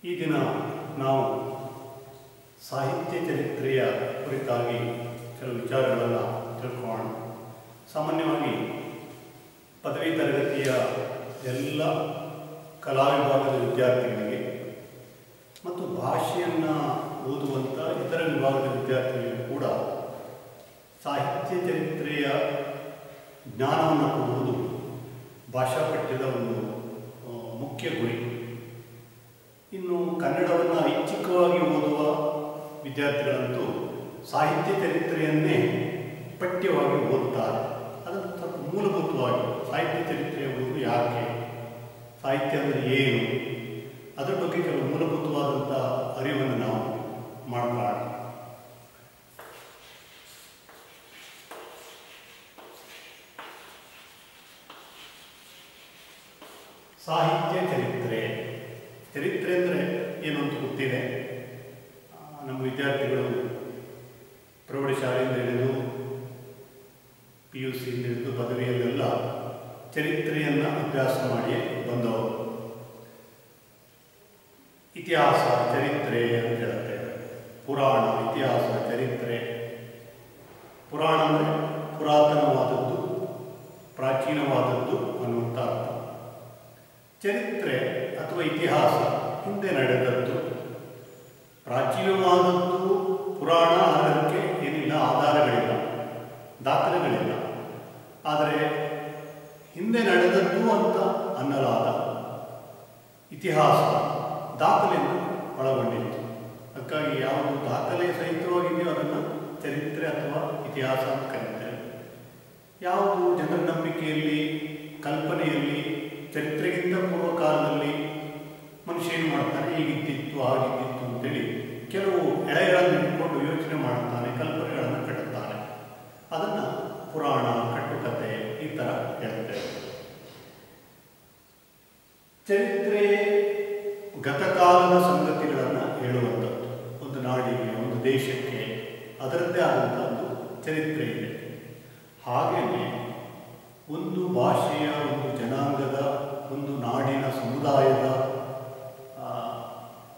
ಈ ದಿನ ನಾವು ಸಾಹಿತ್ಯ ಚರಿತ್ರೆಯ ಕುರಿತಾಗಿ ಕೆಲವು ವಿಚಾರಗಳನ್ನು ತಿಳ್ಕೊಳ್ಳೋಣ. ಸಾಮಾನ್ಯವಾಗಿ ಪದವಿ ತರಗತಿಯ ಎಲ್ಲ ಕಲಾ ವಿಭಾಗದ ವಿದ್ಯಾರ್ಥಿಗಳಿಗೆ ಮತ್ತು ಭಾಷೆಯನ್ನು ಓದುವಂಥ ಇತರ ವಿಭಾಗದ ವಿದ್ಯಾರ್ಥಿಗಳಿಗೂ ಕೂಡ ಸಾಹಿತ್ಯ ಚರಿತ್ರೆಯ ಜ್ಞಾನವನ್ನು ಕೊಡುವುದು ಭಾಷಾ ಪಠ್ಯದ ಒಂದು ಮುಖ್ಯ ಗುರಿ. ಇನ್ನು ಕನ್ನಡವನ್ನು ಐಚ್ಛಿಕವಾಗಿ ಓದುವ ವಿದ್ಯಾರ್ಥಿಗಳಂತೂ ಸಾಹಿತ್ಯ ಚರಿತ್ರೆಯನ್ನೇ ಪಠ್ಯವಾಗಿ ಓದುತ್ತಾರೆ. ಅದನ್ನು ಸ್ವಲ್ಪ ಮೂಲಭೂತವಾಗಿ ಸಾಹಿತ್ಯ ಚರಿತ್ರೆಯ ಓದು ಯಾಕೆ, ಸಾಹಿತ್ಯ ಅಂದರೆ ಏನು, ಅದರ ಬಗ್ಗೆ ಕೆಲವು ಮೂಲಭೂತವಾದಂಥ ಅರಿವನ್ನು ನಾವು ಮಾಡಬಾರ್ದು. ಸಾಹಿತ್ಯ ಚರಿತ್ರೆ ಅಂದರೆ ಏನು ಅಂತ ಗೊತ್ತಿದೆ. ನಮ್ಮ ವಿದ್ಯಾರ್ಥಿಗಳು ಪ್ರೌಢಶಾಲೆಯಿಂದ ಹಿಡಿದು PUC ಹಿಡಿದು ಪದವಿಯಲ್ಲೆಲ್ಲ ಚರಿತ್ರೆಯನ್ನು ಅಭ್ಯಾಸ ಮಾಡಿ ಬಂದವರು. ಇತಿಹಾಸ ಚರಿತ್ರೆ ಅಂತ ಹೇಳ್ತೇವೆ. ಪುರಾಣ, ಇತಿಹಾಸ, ಚರಿತ್ರೆ. ಪುರಾಣ ಅಂದರೆ ಪುರಾತನವಾದದ್ದು, ಪ್ರಾಚೀನವಾದದ್ದು ಅನ್ನುವಂಥ ಅರ್ಥ. ಚರಿತ್ರೆ ಅಥವಾ ಇತಿಹಾಸ ಹಿಂದೆ ನಡೆದದ್ದು, ಪ್ರಾಚೀನವಾದದ್ದು. ಪುರಾಣ ಅದಕ್ಕೆ ಏನಿಲ್ಲ, ಆಧಾರಗಳಿಲ್ಲ, ದಾಖಲೆಗಳಿಲ್ಲ. ಆದರೆ ಹಿಂದೆ ನಡೆದದ್ದು ಅಂತ ಅನ್ನಲಾದ ಇತಿಹಾಸ ದಾಖಲೆಯನ್ನು ಒಳಗೊಂಡಿತ್ತು. ಅದಕ್ಕಾಗಿ ಯಾವುದು ದಾಖಲೆ ಸಹಿತವಾಗಿದೆಯೋ ಅದನ್ನು ಚರಿತ್ರೆ ಅಥವಾ ಇತಿಹಾಸ ಅಂತ ಕರೀತಾರೆ. ಯಾವುದು ಜನರ ನಂಬಿಕೆಯಲ್ಲಿ, ಕಲ್ಪನೆಯಲ್ಲಿ, ಚರಿತ್ರೆಗಿಂತ ಪೂರ್ವ ಕಾಲದಲ್ಲಿ ಮನುಷ್ಯ ಏನು ಮಾಡ್ತಾನೆ, ಹೀಗಿದ್ದಿತ್ತು ಹಾಗಿದ್ದಿತ್ತು ಅಂತೇಳಿ ಕೆಲವು ಎಳೆಗಳನ್ನು ಇಟ್ಕೊಂಡು ಯೋಚನೆ ಮಾಡ್ತಾನೆ, ಕಲ್ಪನೆಗಳನ್ನು ಕಟ್ಟುತ್ತಾನೆ. ಅದನ್ನು ಪುರಾಣ, ಕಟ್ಟುಕತೆ ಈ ಥರ ಹೇಳ್ತೇವೆ. ಚರಿತ್ರೆ ಗತಕಾಲದ ಸಂಗತಿಗಳನ್ನು ಹೇಳುವಂಥದ್ದು. ಒಂದು ನಾಡಿಗೆ, ಒಂದು ದೇಶಕ್ಕೆ ಅದರದ್ದೇ ಆದಂಥ ಒಂದು ಚರಿತ್ರೆ ಇದೆ. ಹಾಗೆಯೇ ಒಂದು ಭಾಷೆಯ, ಒಂದು ಜನಾಂಗದ, ಒಂದು ನಾಡಿನ, ಸಮುದಾಯದ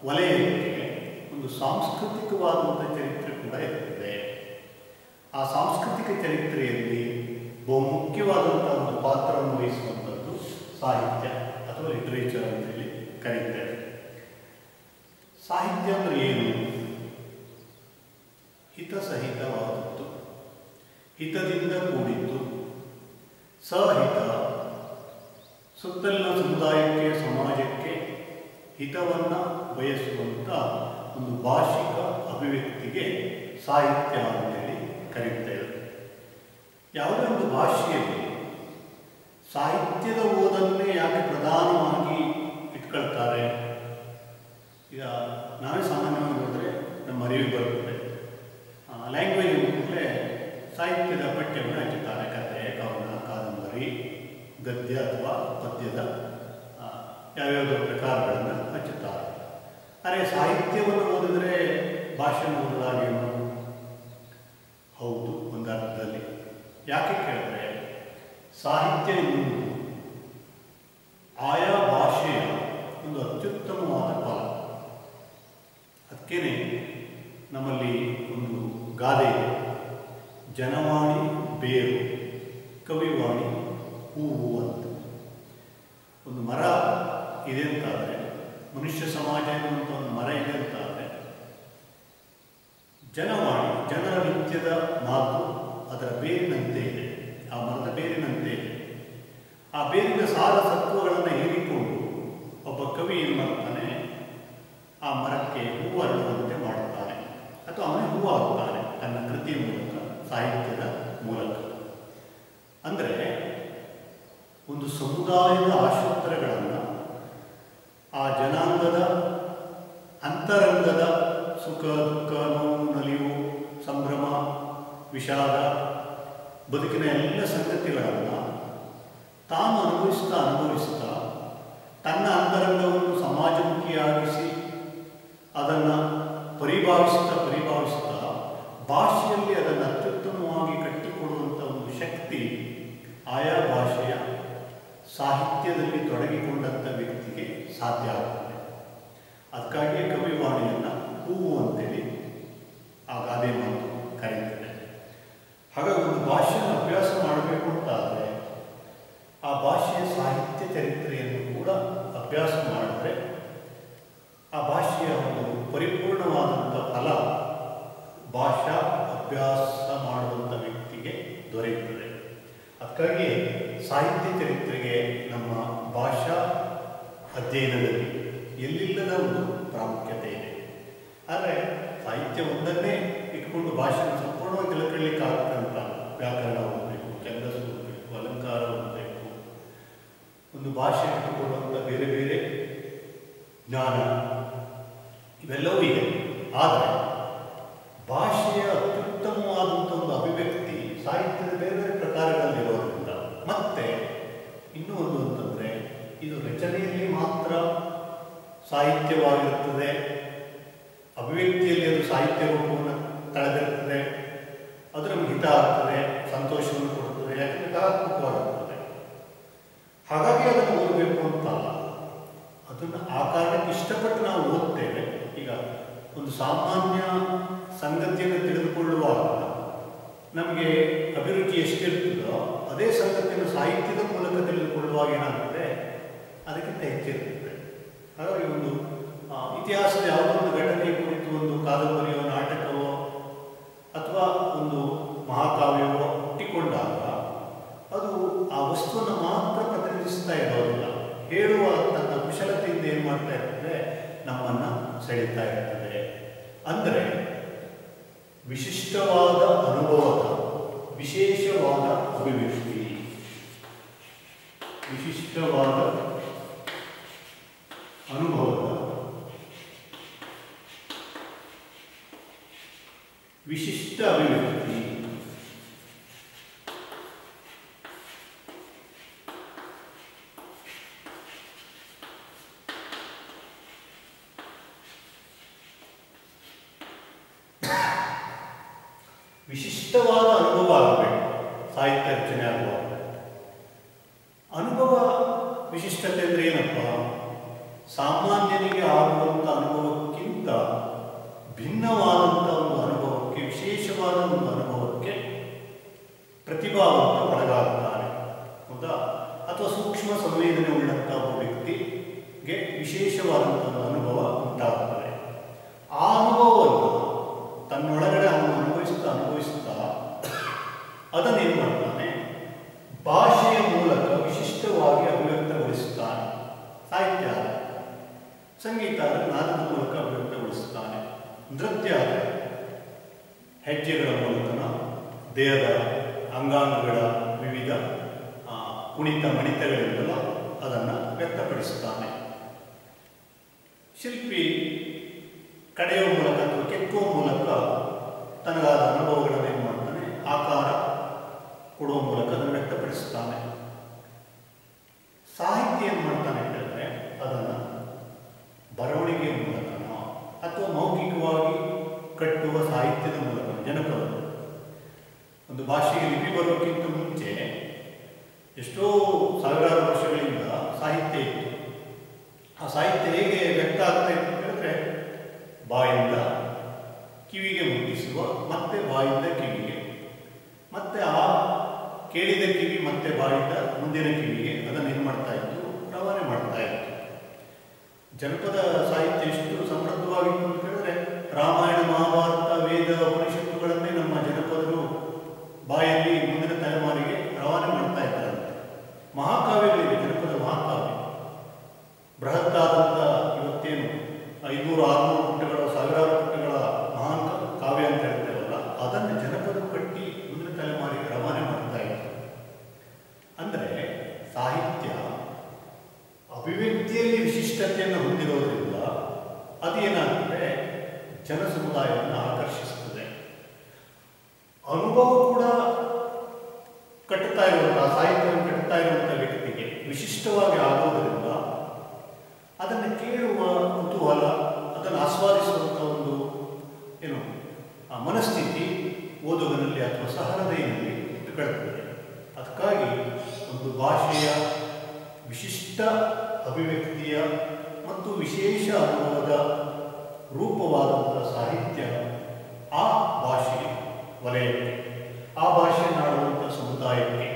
ವಲಯಕ್ಕೆ ಒಂದು ಸಾಂಸ್ಕೃತಿಕವಾದಂಥ ಚರಿತ್ರೆ ಕೂಡ ಇರ್ತದೆ. ಆ ಸಾಂಸ್ಕೃತಿಕ ಚರಿತ್ರೆಯಲ್ಲಿ ಬಹುಮುಖ್ಯವಾದಂಥ ಒಂದು ಪಾತ್ರವನ್ನು ವಹಿಸುವಂಥದ್ದು ಸಾಹಿತ್ಯ ಅಥವಾ ಲಿಟರೇಚರ್ ಅಂತೇಳಿ ಕರೀತೇವೆ. ಸಾಹಿತ್ಯ ಅಂದರೆ ಏನು? ಹಿತಸಹಿತವಾದದ್ದು, ಹಿತದಿಂದ ಕೂಡಿದ್ದು, ಸಹಿತ, ಸುತ್ತಲಿನ ಸಮುದಾಯಕ್ಕೆ, ಸಮಾಜಕ್ಕೆ ಹಿತವನ್ನು ಬಯಸುವಂಥ ಒಂದು ಭಾಷಿಕ ಅಭಿವ್ಯಕ್ತಿಗೆ ಸಾಹಿತ್ಯ ಅಂತೇಳಿ ಕರೀತೇವೆ. ಯಾವುದೇ ಒಂದು ಭಾಷೆಯಲ್ಲಿ ಸಾಹಿತ್ಯದ ಓದನ್ನೇ ಯಾಕೆ ಪ್ರಧಾನವಾಗಿ ಇಟ್ಕೊಳ್ತಾರೆ? ಈಗ ನಾವೇ ಸಾಮಾನ್ಯವಾಗಿ ನೋಡಿದ್ರೆ ನಮ್ಮ ಅರಿವಿಗೆ ಬರುತ್ತದೆ. ಲ್ಯಾಂಗ್ವೇಜ್ ಅಂತಲೇ ಸಾಹಿತ್ಯದ ಪಠ್ಯವನ್ನು ಹಚ್ಚುತ್ತಾರೆ. ಕಥೆ, ಕವನ, ಕಾದಂಬರಿ, ಗದ್ಯ ಅಥವಾ ಪದ್ಯದ ಯಾವ್ಯಾವ ಪ್ರಕಾರಗಳನ್ನು ಹಚ್ಚುತ್ತಾರೆ. ಆದರೆ ಸಾಹಿತ್ಯವನ್ನು ಓದಿದ್ರೆ ಭಾಷೆ ಓದಲಾಗೇನು? ಹೌದು, ಒಂದು ಅರ್ಥದಲ್ಲಿ. ಯಾಕೆ ಕೇಳಿದ್ರೆ ಸಾಹಿತ್ಯ ಎನ್ನುವುದು ಆಯಾ ಭಾಷೆಯ ಒಂದು ಅತ್ಯುತ್ತಮವಾದ ಫಲ. ಅದಕ್ಕೇನೆ ನಮ್ಮಲ್ಲಿ ಒಂದು ಗಾದೆ ಇದೆ, ಜನವಾಣಿ ಬೇರು, ಕವಿವಾಣಿ ಹೂವು ಅಂತ. ಒಂದು ಮರ ಇದೆ ಅಂತಾದರೆ, ಮನುಷ್ಯ ಸಮಾಜ ಎನ್ನುವಂಥ ಒಂದು ಮರ ಇದೆ ಅಂತಾದರೆ, ಜನವಾಣಿ, ಜನರ ನಿತ್ಯದ ಮಾತು ಅದರ ಬೇರಿನಂತೆ ಇದೆ, ಆ ಮರದ ಬೇರಿನಂತೆ ಇದೆ. ಆ ಬೇರಿನ ಸಾರ ಸತ್ವಗಳನ್ನು ಹೀರಿಕೊಂಡು ಒಬ್ಬ ಕವಿ ಏನು ಮಾಡ್ತಾನೆ, ಆ ಮರಕ್ಕೆ ಹೂವು ಅರಳುವಂತೆ ಮಾಡುತ್ತಾನೆ, ಅಥವಾ ಅವನೇ ಹೂವು ಹಾಕ್ತಾನೆ ತನ್ನ ಕೃತಿಯ ಮೂಲಕ, ಸಾಹಿತ್ಯದ ಮೂಲಕ. ಅಂದರೆ ಒಂದು ಸಮುದಾಯದ ಆಶೋತ್ತರಗಳನ್ನು, ಆ ಜನಾಂಗದ ಅಂತರಂಗದ ಸುಖ, ದುಃಖ, ನೋವು, ನಲಿವು, ಸಂಭ್ರಮ, ವಿಷಾದ, ಬದುಕಿನ ಎಲ್ಲ ಸಂಗತಿಗಳನ್ನು ತಾನು ಅನುಭವಿಸ್ತಾ ತನ್ನ ಅಂತರಂಗವನ್ನು ಸಮಾಜಮುಖಿಯಾಗಿಸಿ ಅದನ್ನು ಪರಿಭಾವಿಸ್ತಾ ಭಾಷೆಯಲ್ಲಿ ಅದನ್ನು ಅತ್ಯುತ್ತಮವಾಗಿ ಕಟ್ಟಿಕೊಡುವಂಥ ಒಂದು ಶಕ್ತಿ ಆಯಾ ಭಾಷೆಯ ಸಾಹಿತ್ಯದಲ್ಲಿ ತೊಡಗಿಕೊಂಡಂಥ ವ್ಯಕ್ತಿಗೆ ಸಾಧ್ಯ ಆಗುತ್ತದೆ. ಅದಕ್ಕಾಗಿಯೇ ಕವಿವಾಣಿಯನ್ನು ಹೂವು ಅಂತೇಳಿ ಆ ಗಾದೆ ಮಾತು ಕರೀತಾರೆ. ಹಾಗಾಗಿ ಒಂದು ಭಾಷೆಯನ್ನು ಅಭ್ಯಾಸ ಮಾಡಬೇಕು ಅಂತಾದರೆ ಆ ಭಾಷೆಯ ಸಾಹಿತ್ಯ ಚರಿತ್ರೆಯನ್ನು ಕೂಡ ಅಭ್ಯಾಸ ಮಾಡಿದ್ರೆ ಆ ಭಾಷೆಯ ಒಂದು ಪರಿಪೂರ್ಣವಾದಂಥ ಫಲ ಭಾಷಾ ಅಭ್ಯಾಸ ಮಾಡುವಂಥ ವ್ಯಕ್ತಿಗೆ ದೊರೆಯುತ್ತದೆ. ಅದಕ್ಕಾಗಿ ಸಾಹಿತ್ಯ ಚರಿತ್ರೆಗೆ ನಮ್ಮ ಭಾಷಾ ಅಧ್ಯಯನದಲ್ಲಿ ಎಲ್ಲಿಲ್ಲದ ಒಂದು ಪ್ರಾಮುಖ್ಯತೆ ಇದೆ. ಆದರೆ ಸಾಹಿತ್ಯ ಒಂದನ್ನೇ ಇಟ್ಕೊಂಡು ಭಾಷೆಯನ್ನು ಸಂಪೂರ್ಣವಾಗಿ ತಿಳ್ಕೊಳ್ಳಿಕ್ಕೆ ಆಗ್ತದೆ ಅಂತ. ವ್ಯಾಕರಣ ಓದಬೇಕು, ಛಂದಸ್ಸು ಓದಬೇಕು, ಅಲಂಕಾರ ಓದಬೇಕು, ಒಂದು ಭಾಷೆ ಇಟ್ಟುಕೊಳ್ಳುವಂಥ ಬೇರೆ ಬೇರೆ ಜ್ಞಾನ ಇವೆಲ್ಲವೂ ಇದೆ. ಆದರೆ ಭಾಷೆಯ ಅತ್ಯುತ್ತಮವಾದಂಥ ಒಂದು ಅಭಿವ್ಯಕ್ತಿ ಸಾಹಿತ್ಯದ ಬೇರೆ ಬೇರೆ ಪ್ರಕಾರಗಳಲ್ಲಿರೋದ್ರಿಂದ, ಮತ್ತೆ ಇನ್ನೂ ಒಂದು ಅಂತಂದರೆ ಇದು ರಚನೆಯಲ್ಲಿ ಮಾತ್ರ ಸಾಹಿತ್ಯವಾಗಿರುತ್ತದೆ, ಅಭಿವ್ಯಕ್ತಿಯಲ್ಲಿ ಅದು ಸಾಹಿತ್ಯ ರೂಪವನ್ನು ತಳೆದಿರುತ್ತದೆ, ಅದು ನಮಗೆ ಹಿತ ಆಗ್ತದೆ, ಸಂತೋಷವನ್ನು ಕೊಡುತ್ತದೆ, ಯಾಕಂದರೆ ಕಲಾತ್ಮಕವಾಗಿರುತ್ತದೆ. ಹಾಗಾಗಿ ಅದನ್ನು ಓದಬೇಕು ಅಂತಲ್ಲ, ಅದನ್ನು ಆ ಕಾರಣಕ್ಕೆ ಇಷ್ಟಪಟ್ಟು ನಾವು ಓದ್ತೇವೆ. ಈಗ ಒಂದು ಸಾಮಾನ್ಯ ಸಂಗತಿಯನ್ನು ತಿಳಿದುಕೊಳ್ಳುವಾಗ ನಮಗೆ ಅಭಿರುಚಿ ಎಷ್ಟಿರ್ತದೋ ಅದೇ ಸಂಗತಿಯನ್ನು ಸಾಹಿತ್ಯದ ಮೂಲಕ ತಿಳಿದುಕೊಳ್ಳುವಾಗ ಏನಾಗ್ತದೆ ಅದಕ್ಕಿಂತ ಹೆಚ್ಚಿರ್ತದೆ. ಹಾಗಾಗಿ ಒಂದು ಇತಿಹಾಸದ ಯಾವುದೋ ಒಂದು ಘಟನೆಯ ಕುರಿತು ಒಂದು ಕಾದಂಬರಿಯೋ ನಾಟಕವೋ ಅಥವಾ ಒಂದು ಮಹಾಕಾವ್ಯವೋ ಹುಟ್ಟಿಕೊಂಡಾಗ ಅದು ಆ ವಸ್ತುವನ್ನು ಮಾತ್ರ ಪ್ರತಿನಿಧಿಸ್ತಾ ಇರೋದಿಲ್ಲ, ಹೇಳುವ ತನ್ನ ಕುಶಲತೆಯಿಂದ ಏನು ಮಾಡ್ತಾ ಇರ್ತದೆ, ನಮ್ಮನ್ನು ಸೆಳೀತಾ ಇರ್ತದೆ. ಅಂದರೆ ವಿಶಿಷ್ಟವಾದ ಅನುಭವದ ವಿಶೇಷವಾದ ಅಭಿವ್ಯಕ್ತಿ, ವಿಶಿಷ್ಟವಾದ ಅನುಭವದ ವಿಶಿಷ್ಟ ಅಭಿವ್ಯಕ್ತಿ, ವಿಶಿಷ್ಟವಾದ ಅನುಭವ ಆಗಬೇಕು ಸಾಹಿತ್ಯ ರಚನೆ ಆಗುವಾಗ. ಅನುಭವ ವಿಶಿಷ್ಟತೆ ಅಂದರೆ ಏನಪ್ಪ? ಸಾಮಾನ್ಯನಿಗೆ ಆಗುವಂಥ ಅನುಭವಕ್ಕಿಂತ ಭಿನ್ನವಾದಂಥ ಒಂದು ಅನುಭವಕ್ಕೆ, ವಿಶೇಷವಾದ ಒಂದು ಅನುಭವಕ್ಕೆ ಪ್ರತಿಭಾವಂತ ಒಳಗಾಗುತ್ತಾನೆ, ಹೌದಾ? ಅಥವಾ ಸೂಕ್ಷ್ಮ ಸಂವೇದನೆ ಉಳ್ಳಂಥ ಒಬ್ಬ ವ್ಯಕ್ತಿಗೆ ವಿಶೇಷವಾದಂಥ ಒಂದು ಅನುಭವ ಉಂಟಾಗುತ್ತದೆ. ಆ ಅನುಭವವನ್ನು ತನ್ನೊಳಗಡೆ ಅವನು ಅನುಭವಿಸ್ತಾ ಅದನ್ನೇನು ಮಾಡ್ತಾನೆ, ಭಾಷೆಯ ಮೂಲಕ ವಿಶಿಷ್ಟವಾಗಿ ಅಭಿವ್ಯಕ್ತಗೊಳಿಸುತ್ತಾನೆ. ಸಾಹಿತ್ಯ ಸಂಗೀತ ನಾದದ ಮೂಲಕ ಅಭಿವ್ಯಕ್ತಗೊಳಿಸುತ್ತಾನೆ. ನೃತ್ಯ ಹೆಜ್ಜೆಗಳ ಮೂಲಕ ದೇಹದ ಅಂಗಾಂಗಗಳ ವಿವಿಧ ಕುಣಿತ ಮಣಿತಗಳಿಂದಲೂ ಅದನ್ನು ವ್ಯಕ್ತಪಡಿಸುತ್ತಾನೆ. ಶಿಲ್ಪಿ ಕಡೆಯುವ ಮೂಲಕ ಅಥವಾ ಕೆತ್ತುವ ಮೂಲಕ ತನಗಾದ ಅನುಭವಗಳನ್ನು ಏನು ಮಾಡ್ತಾನೆ, ಆಕಾರ ಕೊಡುವ ಮೂಲಕ ಅದನ್ನು ವ್ಯಕ್ತಪಡಿಸುತ್ತಾನೆ. ಸಾಹಿತ್ಯ ಏನು ಮಾಡ್ತಾನೆ ಹೇಳಿದ್ರೆ ಅದನ್ನು ಬರವಣಿಗೆಯ ಮೂಲಕನೋ ಅಥವಾ ಮೌಖಿಕವಾಗಿ ಕಟ್ಟುವ ಸಾಹಿತ್ಯದ ಮೂಲಕ, ಜನಪದರು ಒಂದು ಭಾಷೆಗೆ ಲಿಪಿ ಬರೋಕ್ಕಿಂತ ಮುಂಚೆ ಎಷ್ಟೋ ಸಾವಿರಾರು ವರ್ಷಗಳಿಂದ ಸಾಹಿತ್ಯ ಇತ್ತು. ಆ ಸಾಹಿತ್ಯ ಹೇಗೆ ವ್ಯಕ್ತ ಆಗ್ತಾ ಇತ್ತು ಹೇಳಿದ್ರೆ ಬಾಯಿಂದ ಕಿವಿಗೆ ಮುಟ್ಟಿಸುವ, ಮತ್ತೆ ಬಾಯಿಂದ ಕಿವಿಗೆ, ಮತ್ತೆ ಆ ಕೇಳಿದ ಕಿವಿ ಮತ್ತೆ ಬಾಯಿಂದ ಮುಂದಿನ ಕಿವಿಗೆ ಅದನ್ನು ಏನು ಮಾಡ್ತಾ ಇತ್ತು, ರವಾನೆ ಮಾಡ್ತಾ ಇತ್ತು. ಜನಪದ ಸಾಹಿತ್ಯ ಎಷ್ಟು ಸಮೃದ್ಧವಾಗಿತ್ತು ಅಂತ ಹೇಳಿದ್ರೆ ರಾಮಾಯಣ ಮಹಾಭಾರತ ವೇದ ಉಪನಿಷತ್ತುಗಳನ್ನೇ ನಮ್ಮ ಜನಪದರು ಬಾಯಲ್ಲಿ ಮುಂದಿನ ತಲೆಮಾರಿಗೆ ರವಾನೆ ಮಾಡ್ತಾ ಇದ್ದಾರಂತೆ. ಮಹಾಕಾವ್ಯಗಳಿವೆ, ಜನಪದ ಮಹಾಕಾವ್ಯ ಬೃಹತ್ತಾದಂಥ ಇವತ್ತೇನು 500-600 ಪುಟಗಳ ಸಾವಿರಾರು ಪುಟಗಳ ಮಹಾನ್ ಕಾವ್ಯ ಅಂತ ಹೇಳ್ತೇವಲ್ಲ, ಅದನ್ನು ಜನಪದರು ಕಟ್ಟಿ ಮುಂದಿನ ತಲೆಮಾರಿಗೆ ರವಾನೆ ಮಾಡ್ತಾ ಇತ್ತು. ಅಂದರೆ ಸಾಹಿತ್ಯ ಅಭಿವ್ಯಕ್ತಿಯಲ್ಲಿ ವಿಶಿಷ್ಟತೆಯನ್ನು ಹೊಂದಿರೋದ್ರಿಂದ ಅದೇನಾಗ್ತದೆ, ಜನ ಸಮುದಾಯವನ್ನು ಆಕರ್ಷಿಸುತ್ತದೆ. ಅನುಭವ ಕೂಡ ಕಟ್ಟುತ್ತಾ ಇರುವಂತಹ ಸಾಹಿತ್ಯವನ್ನು ಕಟ್ಟುತ್ತಾ ಇರುವಂತಹ ವ್ಯಕ್ತಿಗೆ ವಿಶಿಷ್ಟವಾಗಿ ಆಗೋದರಿಂದ ಅದನ್ನು ಕೇಳುವ ಕುತೂಹಲ, ಅದನ್ನು ಆಸ್ವಾದಿಸುವಂಥ ಒಂದು ಏನು ಆ ಮನಸ್ಥಿತಿ ಓದುಗನಲ್ಲಿ ಅಥವಾ ಸಹೃದಯನಲ್ಲಿ ಇಟ್ಟುಕೊಳ್ಳುತ್ತದೆ. ಅದಕ್ಕಾಗಿ ಒಂದು ಭಾಷೆಯ ವಿಶಿಷ್ಟ ಅಭಿವ್ಯಕ್ತಿಯ ಮತ್ತು ವಿಶೇಷ ಅನುಭವದ ರೂಪವಾದಂಥ ಸಾಹಿತ್ಯ ಆ ಭಾಷೆ ವಲಯಕ್ಕೆ, ಆ ಭಾಷೆಯನ್ನಾಡುವಂಥ ಸಮುದಾಯಕ್ಕೆ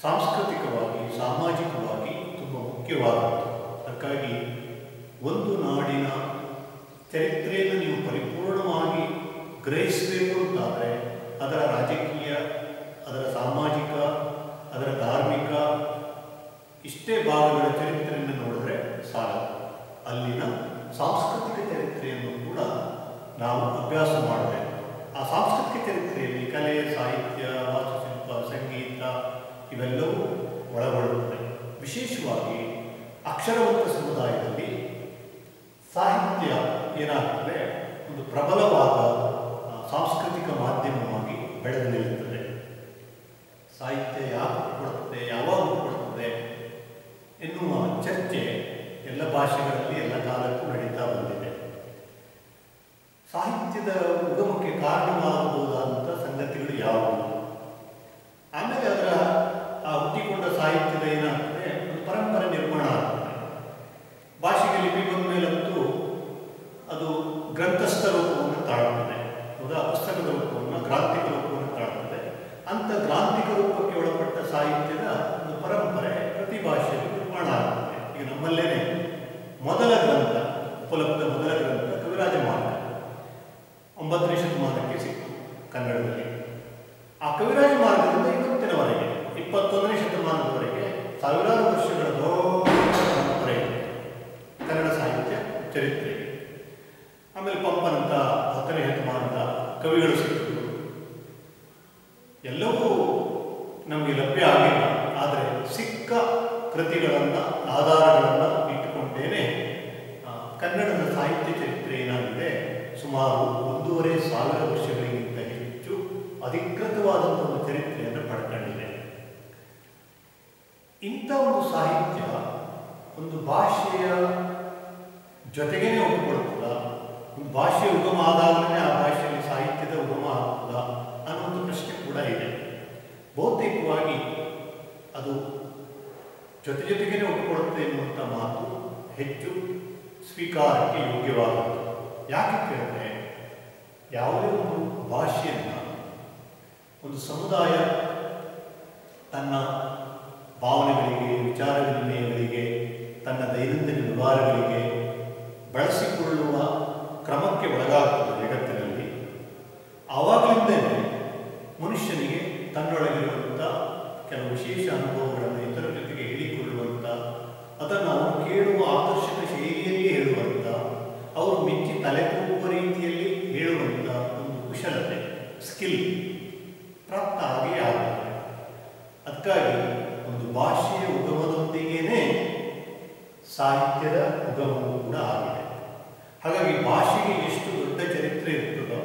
ಸಾಂಸ್ಕೃತಿಕವಾಗಿ ಸಾಮಾಜಿಕವಾಗಿ ತುಂಬ ಮುಖ್ಯವಾದದ್ದು. ಅದಕ್ಕಾಗಿ ಒಂದು ನಾಡಿನ ಚರಿತ್ರೆಯನ್ನು ನೀವು ಪರಿಪೂರ್ಣವಾಗಿ ಗ್ರಹಿಸಬೇಕು ಅಂತಾದರೆ ಅದರ ರಾಜಕೀಯ, ಅದರ ಸಾಮಾಜಿಕ, ಅದರ ಧಾರ್ಮಿಕ ಇಷ್ಟೇ ಭಾಗಗಳ ಚರಿತ್ರೆಯನ್ನು ನೋಡಿದ್ರೆ ಸಾಲದು. ಅಲ್ಲಿನ ಸಾಂಸ್ಕೃತಿಕ ಚರಿತ್ರೆಯನ್ನು ಕೂಡ ನಾವು ಅಭ್ಯಾಸ ಮಾಡಬೇಕು. ಆ ಸಾಂಸ್ಕೃತಿಕ ಚರಿತ್ರೆಯಲ್ಲಿ ಕಲೆ, ಸಾಹಿತ್ಯ, ವಾಸ್ತುಶಿಲ್ಪ, ಸಂಗೀತ ಇವೆಲ್ಲವೂ ಒಳಗೊಳ್ಳುತ್ತದೆ. ವಿಶೇಷವಾಗಿ ಅಕ್ಷರವಂತ ಸಮುದಾಯದಲ್ಲಿ ಸಾಹಿತ್ಯ ಏನಾಗ್ತದೆ, ಒಂದು ಪ್ರಬಲವಾದ ಸಾಂಸ್ಕೃತಿಕ ಮಾಧ್ಯಮವಾಗಿ ಬೆಳೆದು ನಿಲ್ಲುತ್ತದೆ. ಸಾಹಿತ್ಯ ಯಾಕೆ ಕೊಡುತ್ತದೆ, ಯಾವಾಗ ಕೊಡುತ್ತದೆ ಎನ್ನುವ ಚರ್ಚೆ ಎಲ್ಲ ಭಾಷೆಗಳಲ್ಲಿ ಎಲ್ಲ ಕಾಲಕ್ಕೂ ನಡೀತಾ ಬಂದಿದೆ. ಸಾಹಿತ್ಯದ ಉಗಮಕ್ಕೆ ಕಾರಣವಾಗಬಹುದಾದಂಥ ಸಂಗತಿಗಳು ಯಾವುವು, ಆಮೇಲೆ ಅದರ ಆ ಹುಟ್ಟಿಕೊಂಡ ಸಾಹಿತ್ಯದ ಏನಾಗ್ತದೆ, ಒಂದು ಪರಂಪರೆ ನಿರ್ಮಾಣ ಆಗ್ತದೆ. ಭಾಷೆಗೆ ಲಿಪಿ ಬಂದ ಮೇಲಂತೂ ಅದು ಗ್ರಂಥಸ್ಥ ರೂಪವನ್ನು ತಾಳುತ್ತದೆ. ಹೌದಾ, ಪುಸ್ತಕದ ರೂಪವನ್ನು, ಗ್ರಾಂಥಿಕ ರೂಪವನ್ನು ತಾಳುತ್ತದೆ. ಅಂಥ ಗ್ರಾಂಥಿಕ ರೂಪಕ್ಕೆ ಒಳಪಟ್ಟ ಸಾಹಿತ್ಯದ ಒಂದು ಪರಂಪರೆ ಪ್ರತಿ ಭಾಷೆಯಲ್ಲಿ ನಿರ್ಮಾಣ ಆಗುತ್ತದೆ. ಈಗ ನಮ್ಮಲ್ಲೇನೆ ಮೊದಲ ಗ್ರಂಥ, ಉಪಲಬ್ಧ ಮೊದಲ ಗ್ರಂಥ ಕವಿರಾಜ ಮಾರ್ಗ 9ನೇ ಶತಮಾನಕ್ಕೆ ಸಿಕ್ತು ಕನ್ನಡದಲ್ಲಿ. ಆ ಕವಿರಾಜ ಮಾರ್ಗದಿಂದ ಇವತ್ತಿನವರೆಗೆ 21ನೇ ಶತಮಾನದವರೆಗೆ ಸಾವಿರಾರು ವರ್ಷಗಳ ಪರಂಪರೆ ಕನ್ನಡ ಸಾಹಿತ್ಯ ಚರಿತ್ರೆ. ಆಮೇಲೆ ಪಂಪನಂತ 10ನೇ ಶತಮಾನದ ಕವಿಗಳು ಸಿಕ್ಕಿದ್ರು. ಎಲ್ಲವೂ ನಮಗೆ ಲಭ್ಯ ಆಗಿಲ್ಲ, ಆದರೆ ಸಿಕ್ಕ ಕೃತಿಗಳನ್ನು, ಆಧಾರಗಳನ್ನು ಇಟ್ಟುಕೊಂಡೇನೆ ಕನ್ನಡದ ಸಾಹಿತ್ಯ ಚರಿತ್ರೆ ಏನಾಗಿದೆ, ಸುಮಾರು 1,500 ವರ್ಷಗಳಿಗಿಂತ ಹೆಚ್ಚು ಅಧಿಕೃತವಾದಂಥ ಒಂದು ಚರಿತ್ರೆಯನ್ನು ಪಡ್ಕೊಂಡಿದೆ. ಇಂಥ ಒಂದು ಸಾಹಿತ್ಯ ಒಂದು ಭಾಷೆಯ ಜೊತೆಗೇನೆ ಒಪ್ಪಿಕೊಳ್ಳುತ್ತದ, ಒಂದು ಭಾಷೆಯ ಉಗಮ ಆದಾಗಲೇ ಆ ಭಾಷೆಯಲ್ಲಿ ಸಾಹಿತ್ಯದ ಉಗಮ ಆಗ್ತದ ಅನ್ನೋ ಒಂದು ಪ್ರಶ್ನೆ ಕೂಡ ಇದೆ. ಬಹುತೇಕವಾಗಿ ಅದು ಜೊತೆಗೇನೆ ಒಪ್ಪಿಕೊಳ್ಳುತ್ತೆ ಎನ್ನುವಂಥ ಮಾತು ಹೆಚ್ಚು ಸ್ವೀಕಾರಕ್ಕೆ ಯೋಗ್ಯವಾದದ್ದು. ಯಾಕೆ ಕೇಳಿದ್ರೆ, ಯಾವುದೇ ಒಂದು ಭಾಷೆಯನ್ನು ಒಂದು ಸಮುದಾಯ ತನ್ನ ಭಾವನೆಗಳಿಗೆ, ವಿಚಾರ ವಿನಿಮಯಗಳಿಗೆ, ತನ್ನ ದೈನಂದಿನ ವ್ಯವಹಾರಗಳಿಗೆ ಬಳಸಿಕೊಳ್ಳುವ ಕ್ರಮಕ್ಕೆ ಒಳಗಾಗ್ತದೆ ಜಗತ್ತಿನಲ್ಲಿ. ಆವಾಗಲಿಂದಲೇ ಮನುಷ್ಯನಿಗೆ ತನ್ನೊಳಗಿರುವಂಥ ಕೆಲವು ವಿಶೇಷ ಅನುಭವಗಳನ್ನು ಇತರ ಜೊತೆಗೆ ಹೇಳಿಕೊಳ್ಳುವಂಥ, ಅದನ್ನು ಅವರು ಕೇಳುವ ಆಕರ್ಷಕ ಶೈಲಿಯಲ್ಲಿ ಹೇಳುವಂಥ, ಅವರು ಮೆಚ್ಚಿ ತಲೆತೂಗುವ ರೀತಿಯಲ್ಲಿ ಹೇಳುವಂಥ ಒಂದು ಕುಶಲತೆ, ಸ್ಕಿಲ್ ಪ್ರಾಪ್ತ ಆಗೇ ಆಗುತ್ತೆ. ಅದಕ್ಕಾಗಿ ಒಂದು ಭಾಷೆಯ ಉಗಮದೊಂದಿಗೇನೆ ಸಾಹಿತ್ಯದ ಉಗಮವೂ ಕೂಡ ಆಗಿದೆ. ಹಾಗಾಗಿ ಭಾಷೆಗೆ ಎಷ್ಟು ದೊಡ್ಡ ಚರಿತ್ರೆ ಇರ್ತದೋ